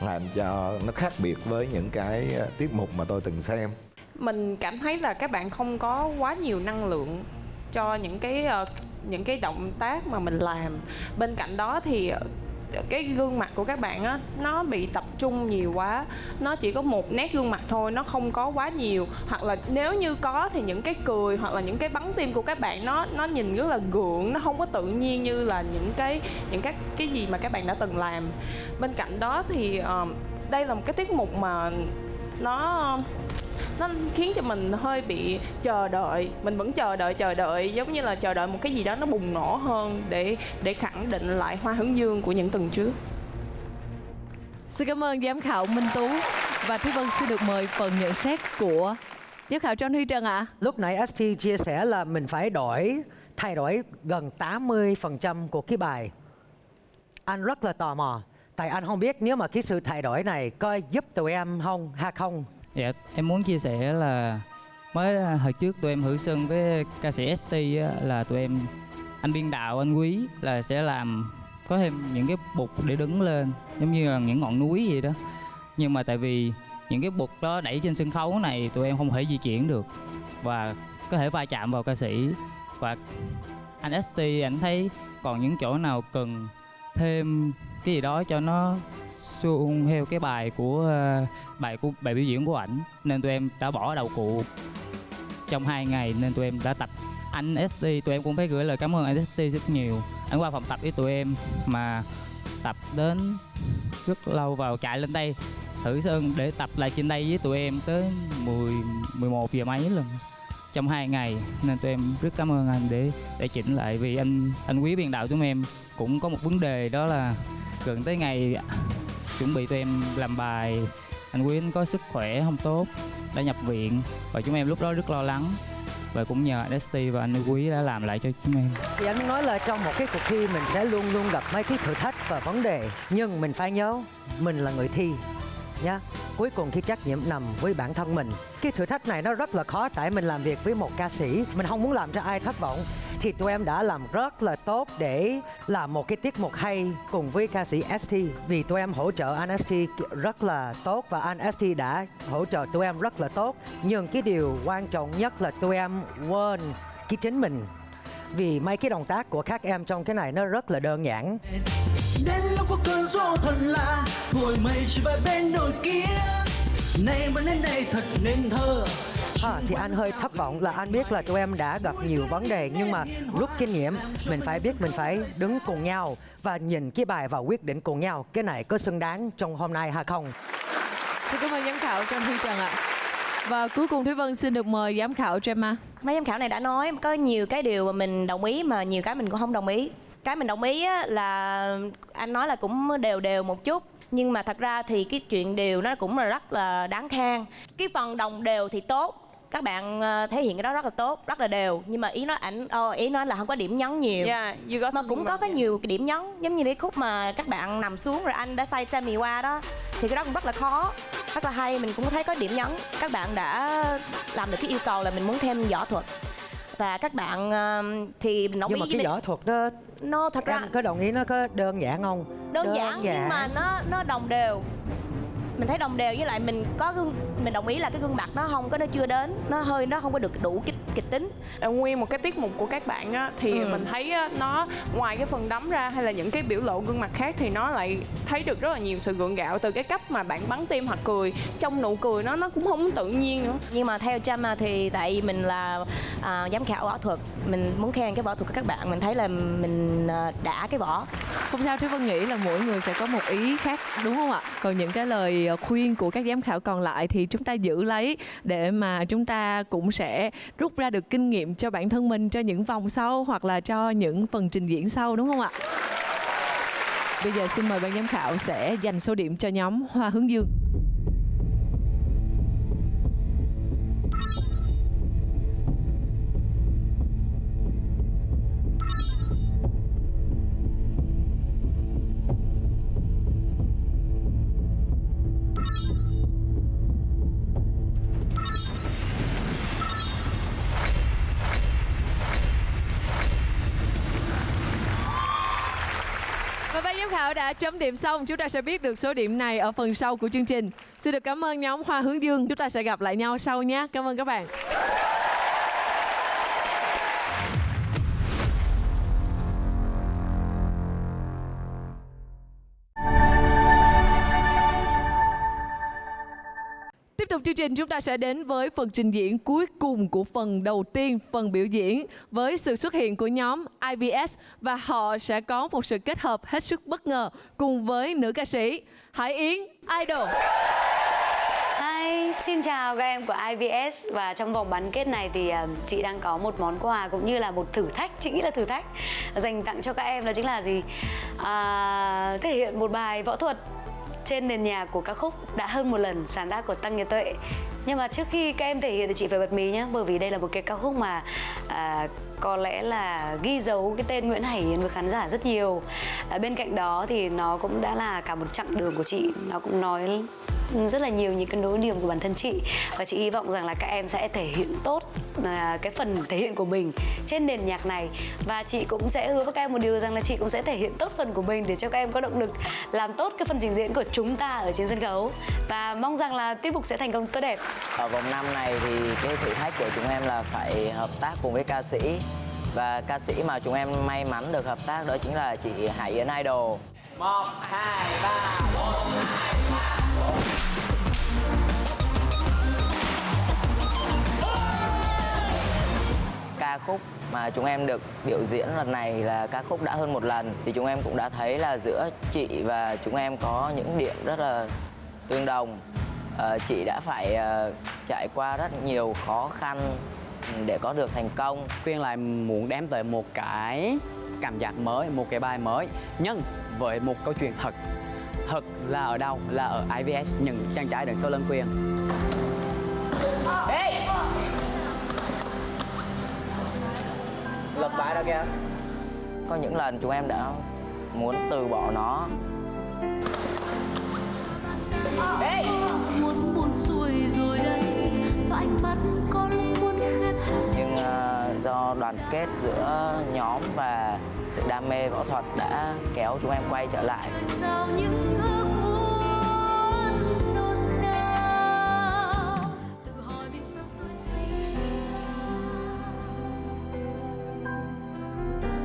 Speaker 10: làm cho nó khác biệt với những cái tiết mục mà tôi từng xem.
Speaker 3: Mình cảm thấy là các bạn không có quá nhiều năng lượng cho những cái động tác mà mình làm. Bên cạnh đó thì cái gương mặt của các bạn á, nó bị tập trung nhiều quá. Nó chỉ có một nét gương mặt thôi, nó không có quá nhiều. Hoặc là nếu như có thì những cái cười hoặc là những cái bắn tim của các bạn nó nhìn rất là gượng, nó không có tự nhiên như là những cái gì mà các bạn đã từng làm. Bên cạnh đó thì đây là một cái tiết mục mà nó khiến cho mình hơi bị chờ đợi. Mình vẫn chờ đợi giống như là chờ đợi một cái gì đó nó bùng nổ hơn để khẳng định lại Hoa Hấn Dương của những tuần trước.
Speaker 2: Xin cảm ơn giám khảo Minh Tú. Và Thúy Vân xin được mời phần nhận xét của giám khảo John Huy Trân ạ.
Speaker 9: Lúc nãy ST chia sẻ là mình phải thay đổi gần 80% của cái bài. Anh rất là tò mò, tại anh không biết nếu mà cái sự thay đổi này có giúp tụi em không hay không.
Speaker 22: Dạ, em muốn chia sẻ là mới hồi trước tụi em thử sân với ca sĩ ST là tụi em, anh biên đạo, anh Quý là sẽ làm có thêm những cái bục để đứng lên giống như là những ngọn núi gì đó. Nhưng mà tại vì những cái bục đó đẩy trên sân khấu này tụi em không thể di chuyển được và có thể va chạm vào ca sĩ. Và anh ST anh thấy còn những chỗ nào cần thêm cái gì đó cho nó xuông theo cái bài biểu diễn của ảnh, nên tụi em đã bỏ đầu cụ trong 2 ngày nên tụi em đã tập. Anh ST tụi em cũng phải gửi lời cảm ơn anh ST rất nhiều. Anh qua phòng tập với tụi em mà tập đến rất lâu, vào chạy lên đây thử sân để tập lại trên đây với tụi em tới 11 giờ mấy lần trong 2 ngày, nên tụi em rất cảm ơn anh để chỉnh lại. Vì anh Quý biên đạo chúng em cũng có một vấn đề, đó là gần tới ngày chuẩn bị tụi em làm bài, anh Quý có sức khỏe không tốt, đã nhập viện và chúng em lúc đó rất lo lắng, và cũng nhờ anh ST và anh Quý đã làm lại cho chúng em.
Speaker 9: Thì anh nói là trong một cái cuộc thi mình sẽ luôn luôn gặp mấy cái thử thách và vấn đề, nhưng mình phải nhớ mình là người thi nhá. Cuối cùng cái trách nhiệm nằm với bản thân mình. Cái thử thách này nó rất là khó, tại mình làm việc với một ca sĩ, mình không muốn làm cho ai thất vọng. Thì tụi em đã làm rất là tốt để làm một cái tiết mục hay cùng với ca sĩ ST. Vì tụi em hỗ trợ anh ST rất là tốt và anh ST đã hỗ trợ tụi em rất là tốt. Nhưng cái điều quan trọng nhất là tụi em quên cái chính mình. Vì mấy cái động tác của các em trong cái này nó rất là đơn giản.
Speaker 15: Đến lúc có cơn gió thật lạ thổi mây chỉ vài bên đồi kia, này vẫn đến đây thật nên thơ.
Speaker 9: Thì anh hơi thất vọng là anh biết là tụi em đã gặp nhiều vấn đề, nhưng mà rút kinh nghiệm mình phải biết mình phải đứng cùng nhau và nhìn cái bài và quyết định cùng nhau cái này có xứng đáng trong hôm nay hay không.
Speaker 2: Xin cảm ơn giám khảo John Huy Trân ạ. Và cuối cùng Thúy Vân xin được mời giám khảo Gemma.
Speaker 11: Mấy giám khảo này đã nói có nhiều cái điều mà mình đồng ý mà nhiều cái mình cũng không đồng ý. Cái mình đồng ý á, là anh nói là cũng đều đều một chút, nhưng mà thật ra thì cái chuyện đều nó cũng là rất là đáng khen. Cái phần đồng đều thì tốt, các bạn thể hiện cái đó rất là tốt, rất là đều. Nhưng mà ý nói là không có điểm nhấn nhiều. Mà cũng có nhiều cái điểm nhấn, giống như cái khúc mà các bạn nằm xuống rồi anh đã say Tell Me Why đó, thì cái đó cũng rất là khó, rất là hay. Mình cũng thấy có điểm nhấn. Các bạn đã làm được cái yêu cầu là mình muốn thêm võ thuật. Và các bạn thì mình
Speaker 9: nhưng mà cái võ thuật đó
Speaker 11: nó thật ra
Speaker 9: có đồng ý nó có đơn giản không?
Speaker 11: Đơn giản nhưng mà nó đồng đều. Mình thấy đồng đều, với lại mình đồng ý là cái gương mặt nó chưa đến, nó không có được đủ kịch tính.
Speaker 3: Nguyên một cái tiết mục của các bạn á, thì mình thấy á, nó ngoài cái phần đấm ra hay là những cái biểu lộ gương mặt khác thì nó lại thấy được rất là nhiều sự gượng gạo từ cái cách mà bạn bắn tim hoặc cười, trong nụ cười nó cũng không tự nhiên nữa.
Speaker 11: Nhưng mà theo Trâm thì tại vì mình là giám khảo võ thuật, mình muốn khen cái võ thuật của các bạn, mình thấy là mình đã cái võ.
Speaker 2: Không sao, Thúy Vân nghĩ là mỗi người sẽ có một ý khác, đúng không ạ? Còn những cái lời khuyên của các giám khảo còn lại thì chúng ta giữ lấy để mà chúng ta cũng sẽ rút ra được kinh nghiệm cho bản thân mình cho những vòng sau hoặc là cho những phần trình diễn sau, đúng không ạ? Bây giờ xin mời ban giám khảo sẽ dành số điểm cho nhóm Hoa Hướng Dương. Ban giám khảo đã chấm điểm xong, chúng ta sẽ biết được số điểm này ở phần sau của chương trình. Xin được cảm ơn nhóm Hoa Hướng Dương. Chúng ta sẽ gặp lại nhau sau nhé. Cảm ơn các bạn. Tiếp tục chương trình, chúng ta sẽ đến với phần trình diễn cuối cùng của phần đầu tiên, phần biểu diễn, với sự xuất hiện của nhóm IVS, và họ sẽ có một sự kết hợp hết sức bất ngờ cùng với nữ ca sĩ Hải Yến Idol.
Speaker 6: Hi, xin chào các em của IVS. Và trong vòng bán kết này thì chị đang có một món quà cũng như là một thử thách, chị nghĩ là thử thách dành tặng cho các em, đó chính là gì? Thể hiện một bài võ thuật trên nền nhạc của ca khúc Đã Hơn Một Lần, sáng tác của Tăng Nhật Tuệ. Nhưng mà trước khi các em thể hiện thì chị phải bật mí nhé, bởi vì đây là một cái ca khúc mà có lẽ là ghi dấu cái tên Nguyễn Hải Yến với khán giả rất nhiều. Bên cạnh đó thì nó cũng đã là cả một chặng đường của chị, nó cũng nói rất là nhiều những cái nỗi niềm của bản thân chị. Và chị hy vọng rằng là các em sẽ thể hiện tốt cái phần thể hiện của mình trên nền nhạc này. Và chị cũng sẽ hứa với các em một điều rằng là chị cũng sẽ thể hiện tốt phần của mình để cho các em có động lực làm tốt cái phần trình diễn của chúng ta ở trên sân khấu. Và mong rằng là tiết mục sẽ thành công tốt đẹp.
Speaker 13: Ở vòng 5 này thì cái thử thách của chúng em là phải hợp tác cùng với ca sĩ. Và ca sĩ mà chúng em may mắn được hợp tác đó chính là chị Hải Yến Idol.
Speaker 21: 1, 2, 3, 4, 2, 3, 4.
Speaker 13: Ca khúc mà chúng em được biểu diễn lần này là ca khúc Đã Hơn Một Lần. Thì chúng em cũng đã thấy là giữa chị và chúng em có những điểm rất là tương đồng. Chị đã phải trải qua rất nhiều khó khăn để có được thành công.
Speaker 7: Quyên lại muốn đem tới một cái cảm giác mới, một cái bài mới, nhưng với một câu chuyện thật. Thật là ở đâu? Là ở IVS, những chàng trai đằng sau lưng Quyên.
Speaker 21: Ê! Lật bài đó kìa.
Speaker 13: Có những lần chúng em đã muốn từ bỏ nó.
Speaker 21: Ê!
Speaker 8: Muốn xuôi rồi đây, và ánh mắt có lúc muốn khép hờ.
Speaker 13: Nhưng do đoàn kết giữa nhóm và sự đam mê võ thuật đã kéo chúng em quay trở lại.
Speaker 8: Sao những ước muốn nôn nao, tự hỏi vì sao tôi sinh ra.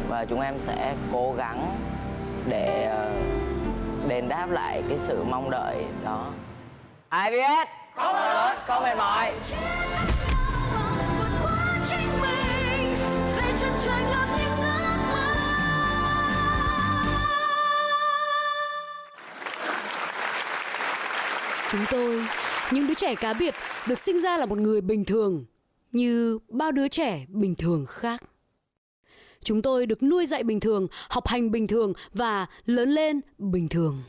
Speaker 13: Và chúng em sẽ cố gắng để đền đáp lại cái sự mong đợi đó. IVS không lớn, không mệt mỏi.
Speaker 23: Chúng tôi, những đứa trẻ cá biệt, được sinh ra là một người bình thường, như bao đứa trẻ bình thường khác. Chúng tôi được nuôi dạy bình thường, học hành bình thường và lớn lên bình thường.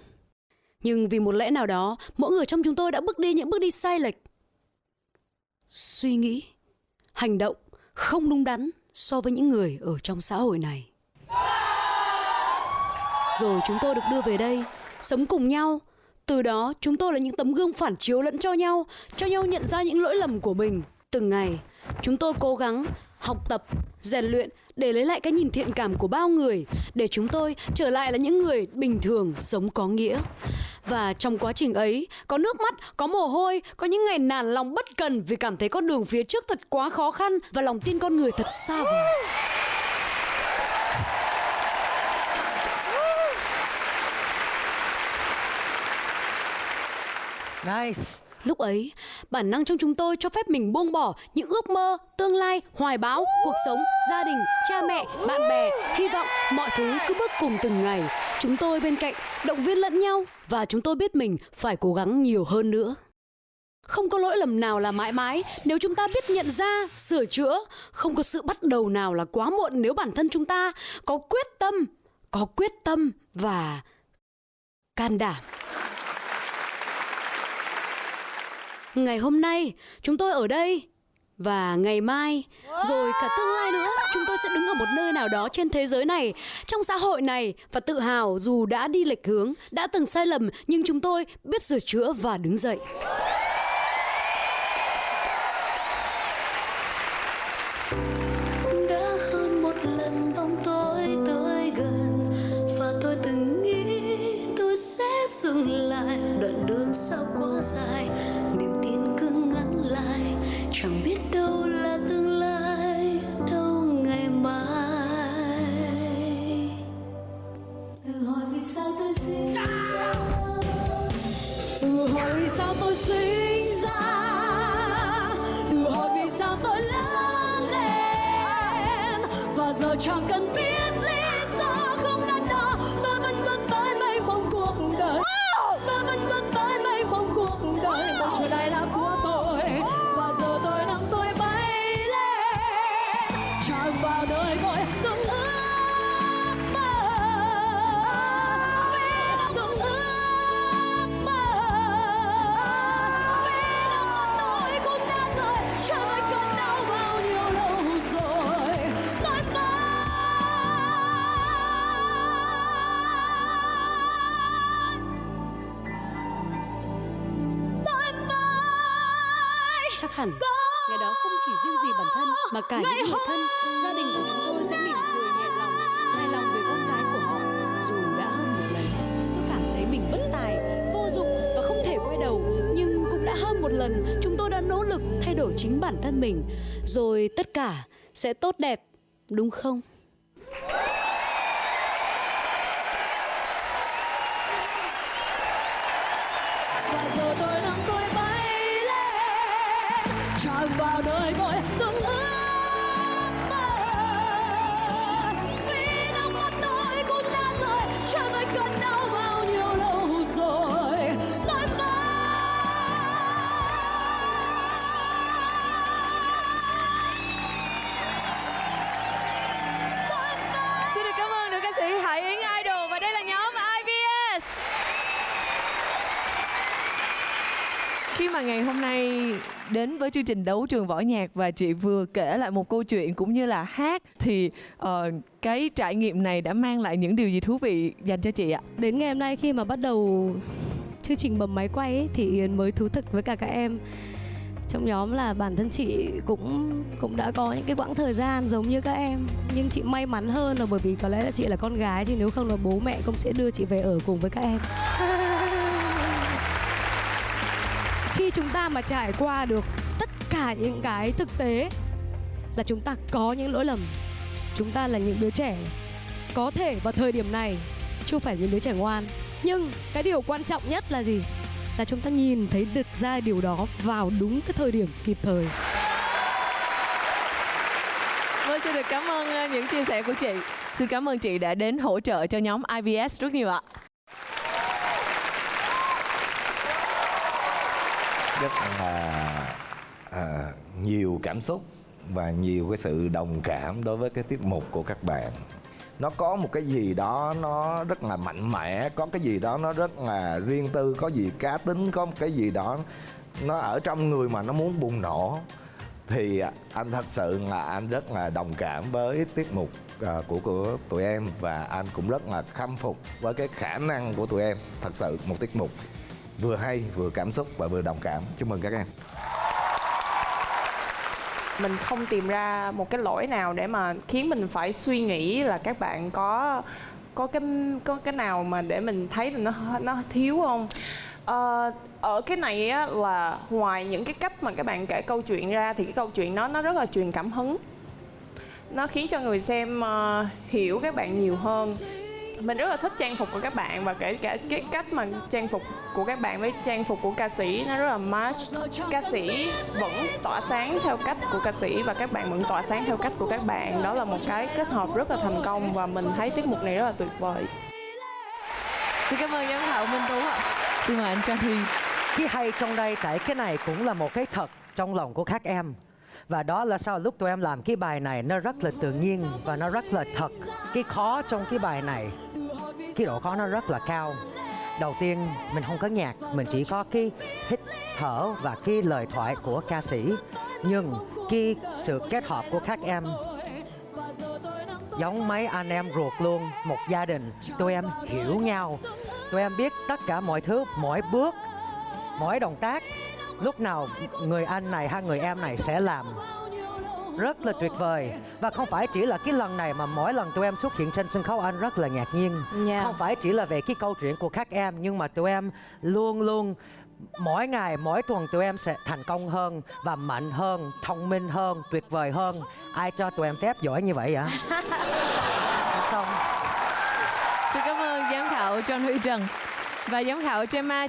Speaker 23: Nhưng vì một lẽ nào đó, mỗi người trong chúng tôi đã bước đi những bước đi sai lệch. suy nghĩ, hành động không đúng đắn so với những người ở trong xã hội này. Rồi chúng tôi được đưa về đây, sống cùng nhau. Từ đó chúng tôi là những tấm gương phản chiếu lẫn cho nhau nhận ra những lỗi lầm của mình. Từng ngày, chúng tôi cố gắng học tập, rèn luyện để lấy lại cái nhìn thiện cảm của bao người, để chúng tôi trở lại là những người bình thường, sống có nghĩa. Và trong quá trình ấy, có nước mắt, có mồ hôi, có những ngày nản lòng bất cần vì cảm thấy con đường phía trước thật quá khó khăn và lòng tin con người thật xa vời.
Speaker 9: Nice.
Speaker 23: Lúc ấy, bản năng trong chúng tôi cho phép mình buông bỏ những ước mơ, tương lai, hoài bão, cuộc sống, gia đình, cha mẹ, bạn bè, hy vọng mọi thứ cứ bước cùng từng ngày. Chúng tôi bên cạnh động viên lẫn nhau và chúng tôi biết mình phải cố gắng nhiều hơn nữa. Không có lỗi lầm nào là mãi mãi nếu chúng ta biết nhận ra, sửa chữa. Không có sự bắt đầu nào là quá muộn nếu bản thân chúng ta có quyết tâm và can đảm. Ngày hôm nay chúng tôi ở đây và ngày mai rồi cả tương lai nữa chúng tôi sẽ đứng ở một nơi nào đó trên thế giới này, trong xã hội này và tự hào dù đã đi lệch hướng, đã từng sai lầm nhưng chúng tôi biết sửa chữa và đứng dậy.
Speaker 8: Đã hơn một lần bóng tối tới gần và tôi từng nghĩ tôi sẽ dừng lại, đoạn đường sao quá dài, niềm tin cứ ngắn lại, chẳng biết đâu là tương lai, đâu ngày mai. Tự hỏi vì sao tôi sinh ra,
Speaker 23: Tự hỏi vì sao tôi sinh ra, tự hỏi vì sao tôi lớn lên, và giờ chẳng cần biết lý do không đắn đo, tôi vẫn bước tới mây mong cuộc đời, tôi vẫn bước tới mây mong cuộc đời, bầu trời này là của tôi và giờ tôi nắm tôi bay lên, tràn vào đời vội từng ước mơ, vì đang từng ước mơ, vì đang con tôi cũng đã rời, chẳng phải cơn đau bao nhiêu lâu rồi, nói chắc hẳn ngày đó không chỉ riêng gì bản thân mà cả những người thân, gia đình của chúng tôi sẽ mỉm cười nhẹ lòng, hài lòng về con cái của họ. Dù đã hơn một lần tôi cảm thấy mình bất tài, vô dụng và không thể quay đầu, nhưng cũng đã hơn một lần chúng tôi đã nỗ lực thay đổi chính bản thân mình, rồi tất cả sẽ tốt đẹp, đúng không? Và giờ tôi nắm tôi bay lên, tràn vào đời vội từng ước mơ, vì năm con tôi cũng đã rời, chẳng phải cơn đau bao nhiêu lâu rồi, nói
Speaker 2: Xin được cảm ơn nữ ca sĩ Hải Yến Idol và đây là nhóm IVS. Khi mà ngày hôm nay đến với chương trình Đấu Trường Võ Nhạc và chị vừa kể lại một câu chuyện cũng như là hát thì cái trải nghiệm này đã mang lại những điều gì thú vị dành cho chị ạ?
Speaker 23: Đến ngày hôm nay khi mà bắt đầu chương trình bấm máy quay ấy, thì Yến mới thú thực với cả các em trong nhóm là bản thân chị cũng đã có những cái quãng thời gian giống như các em, nhưng chị may mắn hơn là bởi vì có lẽ là chị là con gái, chứ nếu không là bố mẹ cũng sẽ đưa chị về ở cùng với các em. Khi chúng ta mà trải qua được tất cả những cái thực tế là chúng ta có những lỗi lầm, chúng ta là những đứa trẻ có thể vào thời điểm này chưa phải những đứa trẻ ngoan, nhưng cái điều quan trọng nhất là gì? Là chúng ta nhìn thấy được ra điều đó vào đúng cái thời điểm kịp thời.
Speaker 2: Vâng, xin được cảm ơn những chia sẻ của chị. Xin cảm ơn chị đã đến hỗ trợ cho nhóm IVS rất nhiều ạ.
Speaker 10: Rất là nhiều cảm xúc và nhiều cái sự đồng cảm đối với cái tiết mục của các bạn. Nó có một cái gì đó nó rất là mạnh mẽ, có cái gì đó nó rất là riêng tư, có gì cá tính, có một cái gì đó nó ở trong người mà nó muốn bùng nổ, thì anh thật sự là anh rất là đồng cảm với tiết mục của tụi em, và anh cũng rất là khâm phục với cái khả năng của tụi em. Thật sự một tiết mục vừa hay, vừa cảm xúc và vừa đồng cảm. Chúc mừng các em.
Speaker 3: Mình không tìm ra một cái lỗi nào để mà khiến mình phải suy nghĩ là các bạn có cái nào mà để mình thấy là nó thiếu không. Ở cái này á, là ngoài những cái cách mà các bạn kể câu chuyện ra thì cái câu chuyện nó rất là truyền cảm hứng, nó khiến cho người xem hiểu các bạn nhiều hơn. Mình rất là thích trang phục của các bạn, và kể cả cái cách mà trang phục của các bạn với trang phục của ca sĩ nó rất là match. Ca sĩ vẫn tỏa sáng theo cách của ca sĩ và các bạn vẫn tỏa sáng theo cách của các bạn. Đó là một cái kết hợp rất là thành công và mình thấy tiết mục này rất là tuyệt vời.
Speaker 2: Xin cảm ơn giám khảo Minh Tú ạ. Xin mời anh Trang Huy.
Speaker 9: Cái hay trong đây tại cái này cũng là một cái thật trong lòng của các em. Và đó là sao lúc tụi em làm cái bài này nó rất là tự nhiên và nó rất là thật. Cái khó trong cái bài này, cái độ khó nó rất là cao. Đầu tiên mình không có nhạc, mình chỉ có cái hít thở và cái lời thoại của ca sĩ. Nhưng cái sự kết hợp của các em giống mấy anh em ruột luôn, một gia đình. Tụi em hiểu nhau, tụi em biết tất cả mọi thứ, mỗi bước, mỗi động tác lúc nào người anh này hay người em này sẽ làm rất là tuyệt vời. Và không phải chỉ là cái lần này mà mỗi lần tụi em xuất hiện trên sân khấu anh rất là ngạc nhiên. Không phải chỉ là về cái câu chuyện của các em, nhưng mà tụi em luôn luôn mỗi ngày, mỗi tuần tụi em sẽ thành công hơn và mạnh hơn, thông minh hơn, tuyệt vời hơn. Ai cho tụi em phép giỏi như vậy ạ? Xong.
Speaker 2: Xin cảm ơn giám khảo John Huy Trần và giám khảo Gemma.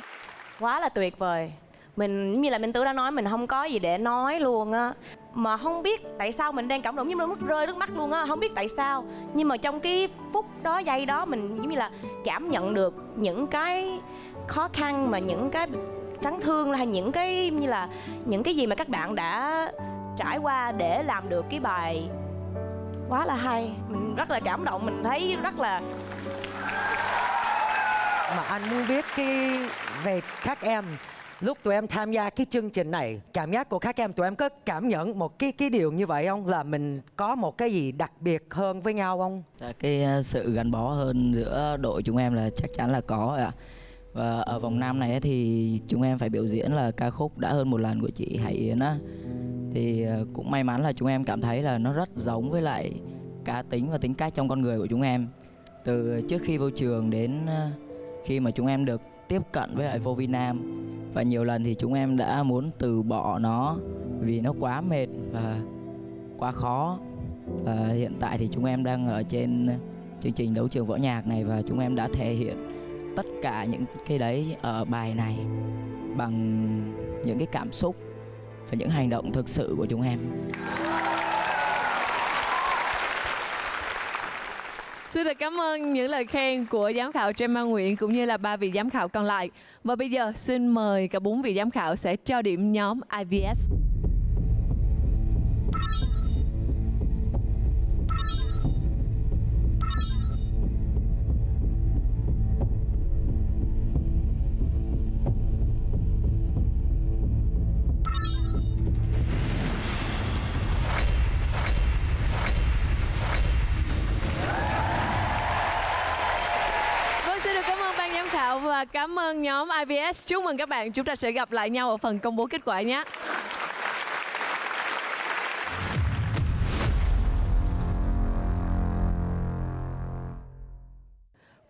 Speaker 11: Quá là tuyệt vời. Mình như là Minh Tú đã nói, mình không có gì để nói luôn á. Mà không biết tại sao mình đang cảm động, nhưng mà mất rơi nước mắt luôn á. Không biết tại sao. Nhưng mà trong cái phút đó, giây đó, mình giống như là cảm nhận được những cái khó khăn, mà những cái chấn thương, hay những cái như là những cái gì mà các bạn đã trải qua để làm được cái bài quá là hay. Mình rất là cảm động, mình thấy rất là...
Speaker 9: Mà anh muốn biết cái về các em, lúc tụi em tham gia cái chương trình này, cảm giác của các em, tụi em có cảm nhận một cái điều như vậy không? Là mình có một cái gì đặc biệt hơn với nhau không?
Speaker 13: Cái sự gắn bó hơn giữa đội chúng em là chắc chắn là có ạ. Và ở vòng 5 này thì chúng em phải biểu diễn là ca khúc Đã Hơn Một Lần của chị Hải Yến á. Thì cũng may mắn là chúng em cảm thấy là nó rất giống với lại cá tính và tính cách trong con người của chúng em. Từ trước khi vô trường đến khi mà chúng em được tiếp cận với lại Vô Vi Nam, và nhiều lần thì chúng em đã muốn từ bỏ nó vì nó quá mệt và quá khó. Và hiện tại thì chúng em đang ở trên chương trình Đấu Trường Võ Nhạc này, và chúng em đã thể hiện tất cả những cái đấy ở bài này bằng những cái cảm xúc và những hành động thực sự của chúng em.
Speaker 2: Xin được cảm ơn những lời khen của giám khảo Gemma Nguyễn cũng như là 3 vị giám khảo còn lại. Và bây giờ xin mời cả 4 vị giám khảo sẽ cho điểm nhóm IVS. Và cảm ơn nhóm IVS. Chúc mừng các bạn. Chúng ta sẽ gặp lại nhau ở phần công bố kết quả nhé.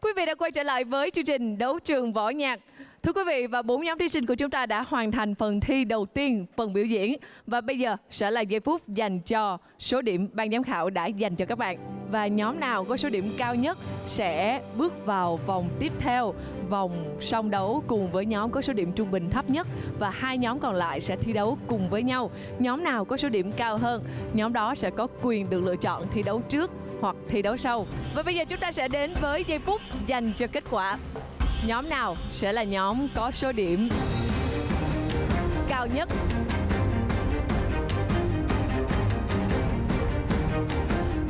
Speaker 2: Quý vị đã quay trở lại với chương trình Đấu Trường Võ Nhạc. Thưa quý vị, và 4 nhóm thí sinh của chúng ta đã hoàn thành phần thi đầu tiên, phần biểu diễn. Và bây giờ sẽ là giây phút dành cho số điểm ban giám khảo đã dành cho các bạn. Và nhóm nào có số điểm cao nhất sẽ bước vào vòng tiếp theo, vòng song đấu cùng với nhóm có số điểm trung bình thấp nhất. Và 2 nhóm còn lại sẽ thi đấu cùng với nhau. Nhóm nào có số điểm cao hơn, nhóm đó sẽ có quyền được lựa chọn thi đấu trước hoặc thi đấu sau. Và bây giờ chúng ta sẽ đến với giây phút dành cho kết quả. Nhóm nào sẽ là nhóm có số điểm cao nhất?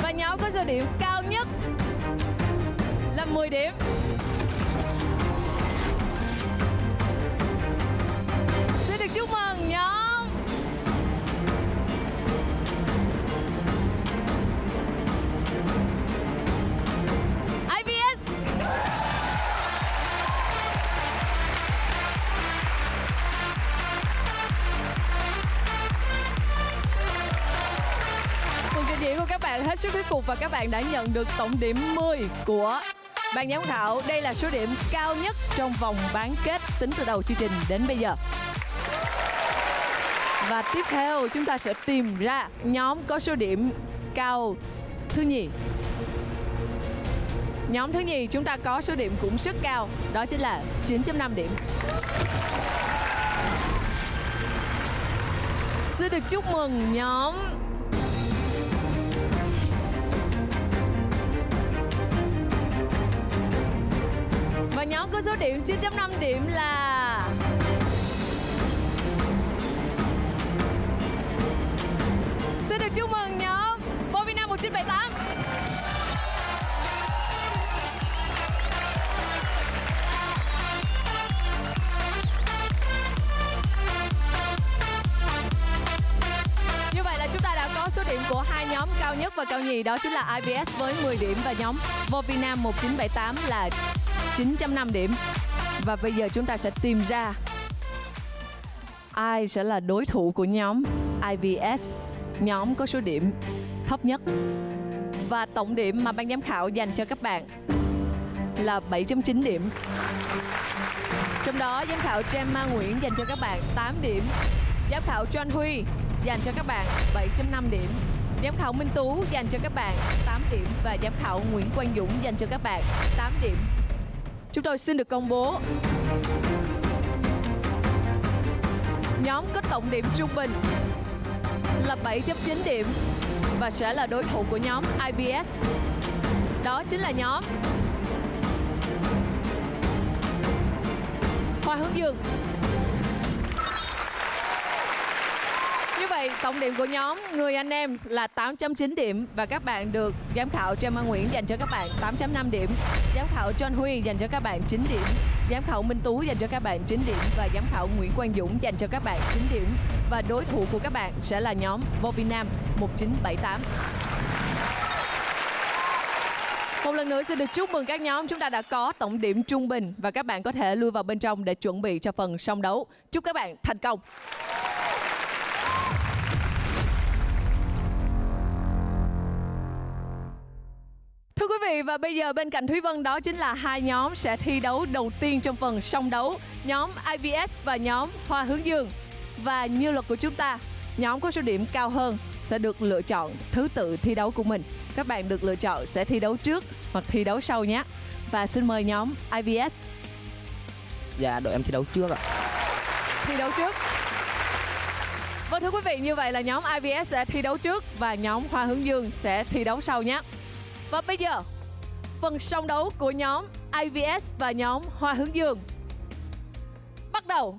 Speaker 2: Và nhóm có số điểm cao nhất là 10 điểm. Xin được chúc mừng bạn hết sức thuyết phục và các bạn đã nhận được tổng điểm 10 của ban giám khảo. Đây là số điểm cao nhất trong vòng bán kết tính từ đầu chương trình đến bây giờ. Và tiếp theo chúng ta sẽ tìm ra nhóm có số điểm cao thứ nhì. Nhóm thứ nhì chúng ta có số điểm cũng rất cao, đó chính là 9.5 điểm. Xin được chúc mừng nhóm và nhóm có số điểm 9.5 điểm là xin được chúc mừng nhóm Vovinam 1978. Như vậy là chúng ta đã có số điểm của hai nhóm cao nhất và cao nhì, đó chính là IVS với 10 điểm và nhóm Vovinam 1978 là 9.5 điểm. Và bây giờ chúng ta sẽ tìm ra ai sẽ là đối thủ của nhóm IVS, nhóm có số điểm thấp nhất. Và tổng điểm mà ban giám khảo dành cho các bạn là 7.9 điểm. Trong đó giám khảo Gemma Nguyễn dành cho các bạn 8 điểm, giám khảo John Huy dành cho các bạn 7.5 điểm, giám khảo Minh Tú dành cho các bạn 8 điểm và giám khảo Nguyễn Quang Dũng dành cho các bạn 8 điểm. Chúng tôi xin được công bố nhóm có tổng điểm trung bình là 7.9 điểm và sẽ là đối thủ của nhóm IVS. Đó chính là nhóm Hoa Hướng Dương. Như vậy tổng điểm của nhóm Người Anh Em là 8.9 điểm và các bạn được giám khảo Gemma Nguyễn dành cho các bạn 8.5 điểm, giám khảo John Huy dành cho các bạn 9 điểm, giám khảo Minh Tú dành cho các bạn 9 điểm và giám khảo Nguyễn Quang Dũng dành cho các bạn 9 điểm. Và đối thủ của các bạn sẽ là nhóm Vovinam 1978. Một lần nữa xin được chúc mừng các nhóm, chúng ta đã có tổng điểm trung bình và các bạn có thể lui vào bên trong để chuẩn bị cho phần song đấu. Chúc các bạn thành công. Thưa quý vị, và bây giờ bên cạnh Thúy Vân đó chính là hai nhóm sẽ thi đấu đầu tiên trong phần song đấu, nhóm IVS và nhóm Hoa Hướng Dương. Và như luật của chúng ta, nhóm có số điểm cao hơn sẽ được lựa chọn thứ tự thi đấu của mình. Các bạn được lựa chọn sẽ thi đấu trước hoặc thi đấu sau nhé. Và xin mời nhóm IVS.
Speaker 4: Dạ, đội em thi đấu trước ạ.
Speaker 2: Thi đấu trước. Vâng, thưa quý vị, như vậy là nhóm IVS sẽ thi đấu trước và nhóm Hoa Hướng Dương sẽ thi đấu sau nhé. Và bây giờ, phần song đấu của nhóm IVS và nhóm Hoa Hướng Dương bắt đầu.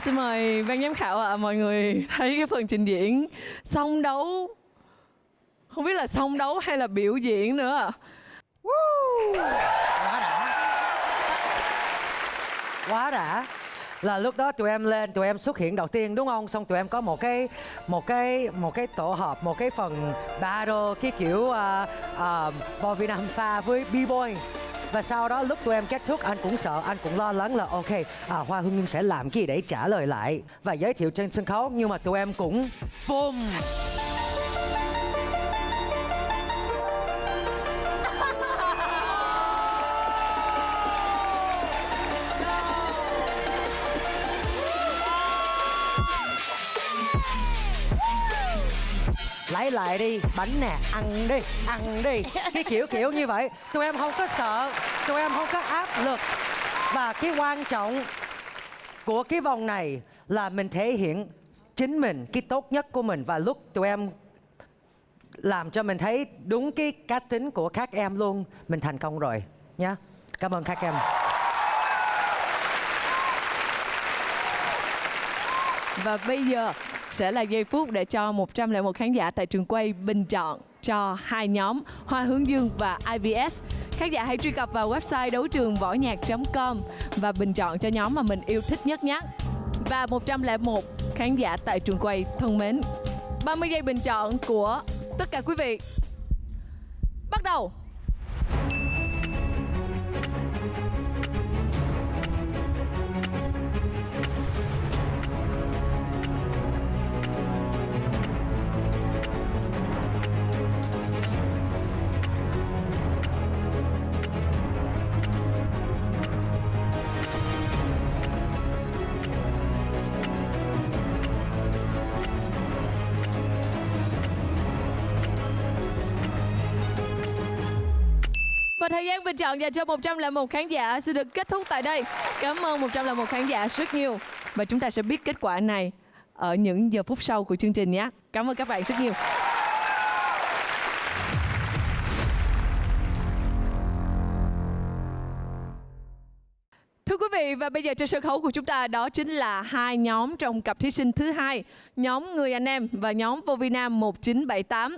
Speaker 2: Xin mời ban giám khảo ạ. Mọi người thấy cái phần trình diễn song đấu, không biết là song đấu hay là biểu diễn nữa ạ.
Speaker 9: Quá đã. Là lúc đó tụi em lên, tụi em xuất hiện đầu tiên đúng không? Xong tụi em có một cái tổ hợp, một cái phần battle cái kiểu Vào Việt Nam pha với B-boy. Và sau đó lúc tụi em kết thúc anh cũng sợ, anh cũng lo lắng là ok, Hoa Hương Nhân sẽ làm cái gì để trả lời lại và giới thiệu trên sân khấu, nhưng mà tụi em cũng boom. Lấy lại đi, bánh nè, ăn đi. Cái kiểu như vậy. Tụi em không có sợ, tụi em không có áp lực. Và cái quan trọng của cái vòng này là mình thể hiện chính mình, cái tốt nhất của mình. Và lúc tụi em làm cho mình thấy đúng cái cá tính của các em luôn, mình thành công rồi nhá. Cảm ơn các em.
Speaker 2: Và bây giờ sẽ là giây phút để cho 101 khán giả tại trường quay bình chọn cho hai nhóm Hoa Hướng Dương và IVS. Khán giả hãy truy cập vào website đấu trường võ nhạc.com và bình chọn cho nhóm mà mình yêu thích nhất nhé. Và 101 khán giả tại trường quay thân mến, 30 giây bình chọn của tất cả quý vị bắt đầu. Và thời gian bình chọn dành cho 101 khán giả sẽ được kết thúc tại đây. Cảm ơn 101 khán giả rất nhiều. Và chúng ta sẽ biết kết quả này ở những giờ phút sau của chương trình nhé. Cảm ơn các bạn rất nhiều. Thưa quý vị, và bây giờ trên sân khấu của chúng ta đó chính là hai nhóm trong cặp thí sinh thứ hai, nhóm Người Anh Em và nhóm Vô Vi Nam 1978.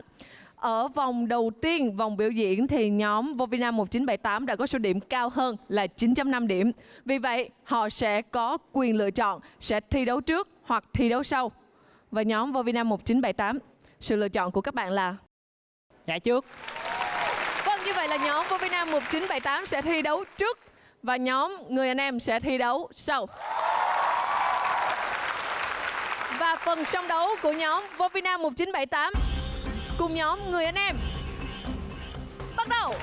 Speaker 2: Ở vòng đầu tiên, vòng biểu diễn thì nhóm Vô Vi Nam 1978 đã có số điểm cao hơn là 9.5 điểm. Vì vậy, họ sẽ có quyền lựa chọn sẽ thi đấu trước hoặc thi đấu sau. Và nhóm Vô Vi Nam 1978, sự lựa chọn của các bạn là?
Speaker 7: Dạ trước.
Speaker 2: Vâng, như vậy là nhóm Vô Vi Nam 1978 sẽ thi đấu trước và nhóm Người Anh Em sẽ thi đấu sau. Và phần song đấu của nhóm Vô Vi Nam 1978 cùng nhóm Người Anh Em bắt đầu.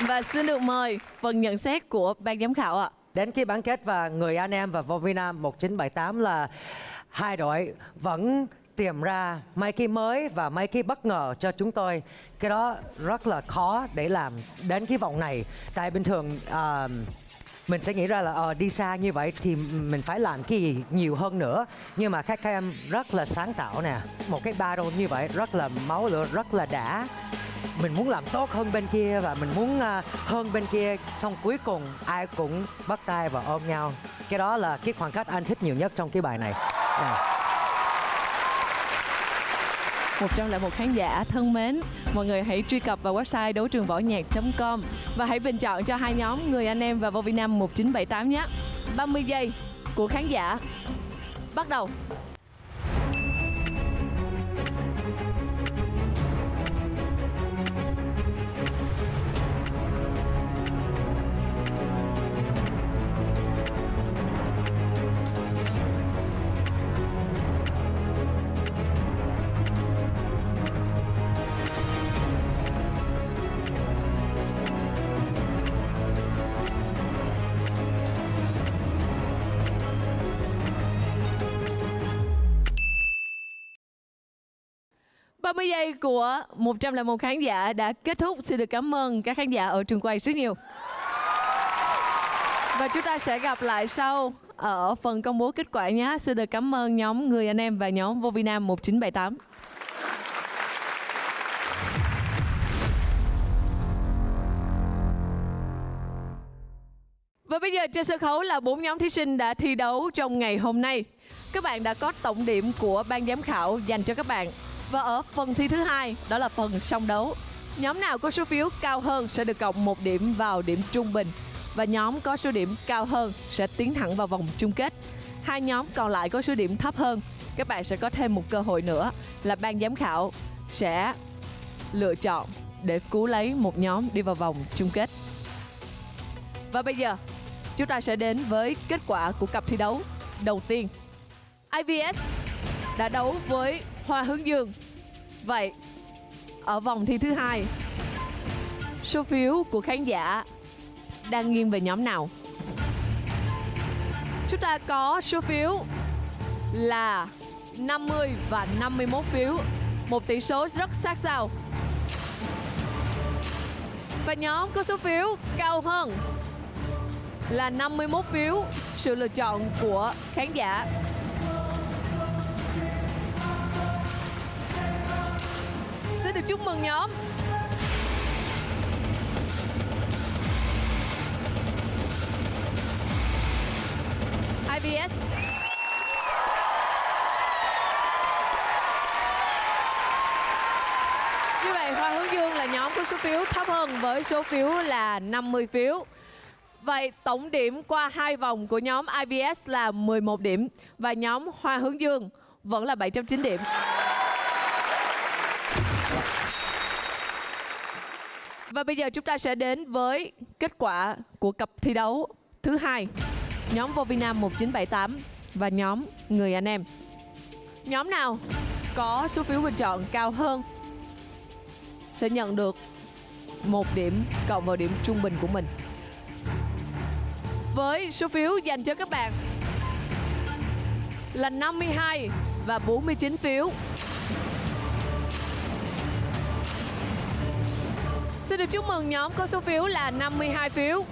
Speaker 2: Và xin được mời phần nhận xét của ban giám khảo ạ.
Speaker 9: Đến khi bán kết và Người Anh Em và Vô Vi Nam 1978 là hai đội vẫn tìm ra mấy cái mới và mấy cái bất ngờ cho chúng tôi. Cái đó rất là khó để làm đến cái vòng này. Tại bình thường mình sẽ nghĩ ra là đi xa như vậy thì mình phải làm cái gì nhiều hơn nữa. Nhưng mà các em rất là sáng tạo nè. Một cái battle như vậy rất là máu lửa, rất là đã. Mình muốn làm tốt hơn bên kia và mình muốn hơn bên kia. Xong cuối cùng ai cũng bắt tay và ôm nhau. Cái đó là cái khoảng cách anh thích nhiều nhất trong cái bài này.
Speaker 2: 101 khán giả thân mến, mọi người hãy truy cập vào website đấu trường võ nhạc.com và hãy bình chọn cho hai nhóm Người Anh Em và Vô Vi Nam 1978 nhé. 30 giây của khán giả bắt đầu. Giây của 101 khán giả đã kết thúc. Xin được cảm ơn các khán giả ở trường quay rất nhiều. Và chúng ta sẽ gặp lại sau ở phần công bố kết quả nhé. Xin được cảm ơn nhóm Người Anh Em và nhóm Vô Vi Nam 1978. Và bây giờ trên sân khấu là 4 nhóm thí sinh đã thi đấu trong ngày hôm nay. Các bạn đã có tổng điểm của ban giám khảo dành cho các bạn. Và ở phần thi thứ hai, đó là phần song đấu. Nhóm nào có số phiếu cao hơn sẽ được cộng 1 điểm vào điểm trung bình. Và nhóm có số điểm cao hơn sẽ tiến thẳng vào vòng chung kết. Hai nhóm còn lại có số điểm thấp hơn, các bạn sẽ có thêm một cơ hội nữa là ban giám khảo sẽ lựa chọn để cứu lấy một nhóm đi vào vòng chung kết. Và bây giờ, chúng ta sẽ đến với kết quả của cặp thi đấu đầu tiên. IVS đã đấu với Hoa Hướng Dương. Vậy, ở vòng thi thứ hai, số phiếu của khán giả đang nghiêng về nhóm nào? Chúng ta có số phiếu là 50 và 51 phiếu. Một tỷ số rất sát sao. Và nhóm có số phiếu cao hơn là 51 phiếu, sự lựa chọn của khán giả. Xin được chúc mừng nhóm. IVS. Như vậy Hoa Hướng Dương là nhóm có số phiếu thấp hơn với số phiếu là 50 phiếu. Vậy tổng điểm qua 2 vòng của nhóm IVS là 11 điểm và nhóm Hoa Hướng Dương vẫn là 709 điểm. Và bây giờ chúng ta sẽ đến với kết quả của cặp thi đấu thứ hai. Nhóm Vô Vi Nam 1978 và nhóm Người Anh Em. Nhóm nào có số phiếu bình chọn cao hơn sẽ nhận được 1 điểm cộng vào điểm trung bình của mình. Với số phiếu dành cho các bạn là 52 và 49 phiếu. Xin được chúc mừng nhóm có số phiếu là 52 phiếu.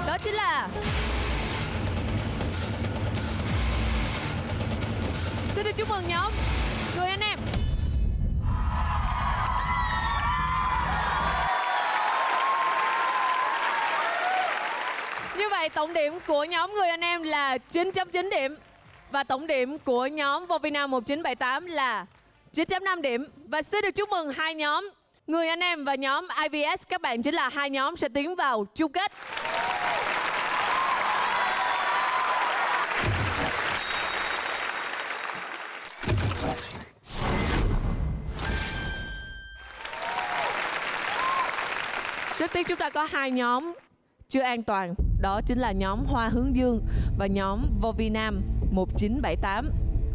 Speaker 2: Đó chính là xin được chúc mừng nhóm Người Anh Em. Như vậy tổng điểm của nhóm Người Anh Em là 9.9 điểm. Và tổng điểm của nhóm Vô Vi Nam 1978 là 9.5 điểm. Và xin được chúc mừng hai nhóm Người Anh Em và nhóm IVS. Các bạn chính là hai nhóm sẽ tiến vào chung kết. Rất tiếc chúng ta có hai nhóm chưa an toàn. Đó chính là nhóm Hoa Hướng Dương và nhóm Vô Vi Nam 1978.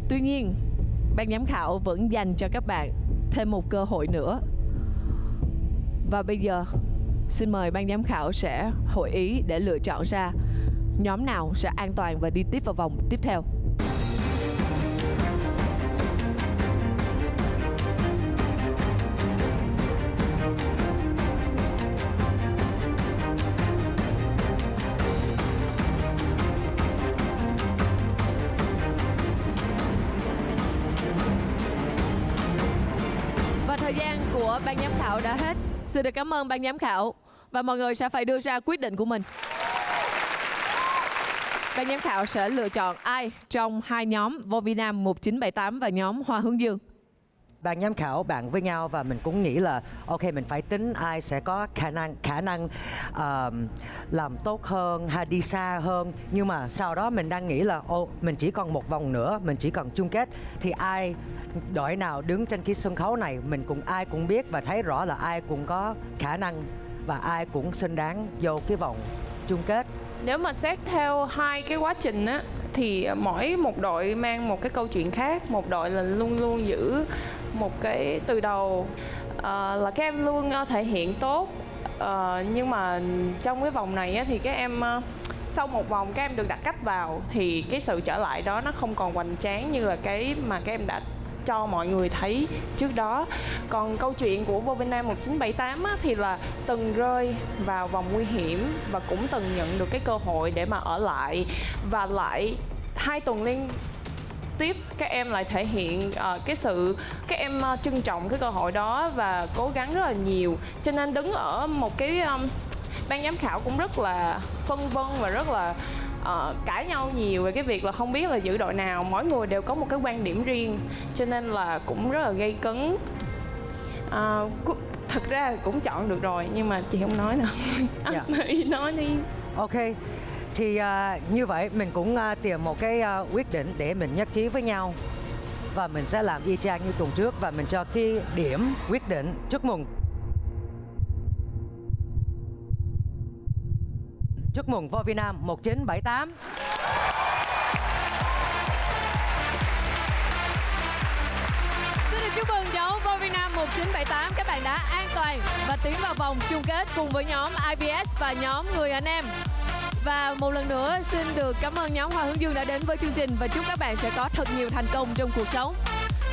Speaker 2: Tuy nhiên, ban giám khảo vẫn dành cho các bạn thêm một cơ hội nữa. Và bây giờ xin mời ban giám khảo sẽ hội ý để lựa chọn ra nhóm nào sẽ an toàn và đi tiếp vào vòng tiếp theo. Và thời gian của ban giám khảo đã hết. Xin được cảm ơn ban giám khảo và mọi người sẽ phải đưa ra quyết định của mình. Ban giám khảo sẽ lựa chọn ai trong hai nhóm Vô Vi Nam 1978 và nhóm Hoa Hướng Dương?
Speaker 9: Ban giám khảo bạn với nhau và mình cũng nghĩ là ok, mình phải tính ai sẽ có khả năng làm tốt hơn hay đi xa hơn. Nhưng mà sau đó mình đang nghĩ là mình chỉ còn một vòng nữa, mình chỉ còn chung kết, thì đội nào đứng trên cái sân khấu này ai cũng biết và thấy rõ là ai cũng có khả năng và ai cũng xứng đáng vô cái vòng chung kết.
Speaker 3: Nếu mà xét theo hai cái quá trình á, thì mỗi một đội mang một cái câu chuyện khác. Một đội là luôn luôn giữ một cái từ đầu là các em luôn thể hiện tốt, nhưng mà trong cái vòng này á, thì các em sau một vòng các em được đặt cách vào, thì cái sự trở lại đó nó không còn hoành tráng như là cái mà các em đã cho mọi người thấy trước đó. Còn câu chuyện của Vô Vi Nam 1978 á, thì là từng rơi vào vòng nguy hiểm và cũng từng nhận được cái cơ hội để mà ở lại, và lại 2 tuần liên tiếp các em lại thể hiện các em trân trọng cái cơ hội đó và cố gắng rất là nhiều. Cho nên đứng ở một cái ban giám khảo cũng rất là phân vân và rất là cãi nhau nhiều về cái việc là không biết là giữ đội nào. Mỗi người đều có một cái quan điểm riêng, cho nên là cũng rất là gây cấn. Thật ra cũng chọn được rồi nhưng mà chị không nói đâu. Anh nói đi.
Speaker 9: Ok, thì như vậy mình cũng tìm một cái quyết định để mình nhất trí với nhau, và mình sẽ làm y chang như tuần trước và mình cho cái điểm quyết định. Chúc mừng Vô Vi Nam 1978.
Speaker 2: Xin được chúc mừng nhóm Vô Vi Nam 1978. Các bạn đã an toàn và tiến vào vòng chung kết cùng với nhóm IBS và nhóm Người Anh Em. Và một lần nữa xin được cảm ơn nhóm Hoa Hướng Dương đã đến với chương trình và chúc các bạn sẽ có thật nhiều thành công trong cuộc sống.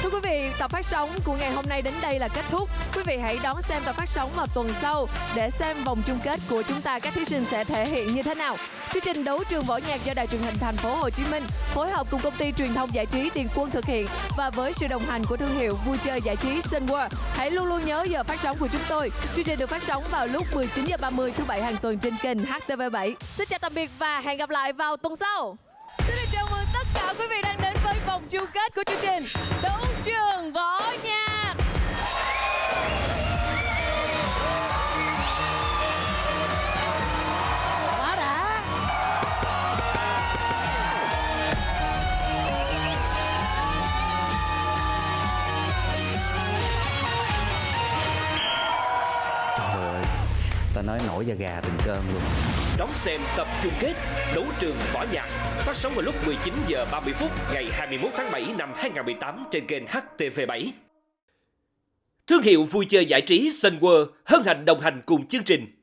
Speaker 2: Thưa quý vị, tập phát sóng của ngày hôm nay đến đây là kết thúc. Quý vị hãy đón xem tập phát sóng vào tuần sau để xem vòng chung kết của chúng ta các thí sinh sẽ thể hiện như thế nào. Chương trình Đấu trường võ nhạc do Đài Truyền hình Thành phố Hồ Chí Minh phối hợp cùng công ty truyền thông giải trí Tiền Quân thực hiện và với sự đồng hành của thương hiệu vui chơi giải trí Sun World. Hãy luôn luôn nhớ giờ phát sóng của chúng tôi. Chương trình được phát sóng vào lúc 19h30 thứ Bảy hàng tuần trên kênh HTV7. Xin chào tạm biệt và hẹn gặp lại vào tuần sau. Xin được chào mừng tất cả quý vị đang đến với vòng chung kết của chương trình Đấu trường võ nhạc. Quá đã.
Speaker 5: Trời ơi, ta nói nổi da gà từng cơn luôn.
Speaker 12: Đón xem tập chung kết Đấu trường võ nhạc phát sóng vào lúc 19h30 ngày 21 tháng 7 năm 2018 trên kênh HTV7. Thương hiệu vui chơi giải trí Sun World hân hạnh đồng hành cùng chương trình.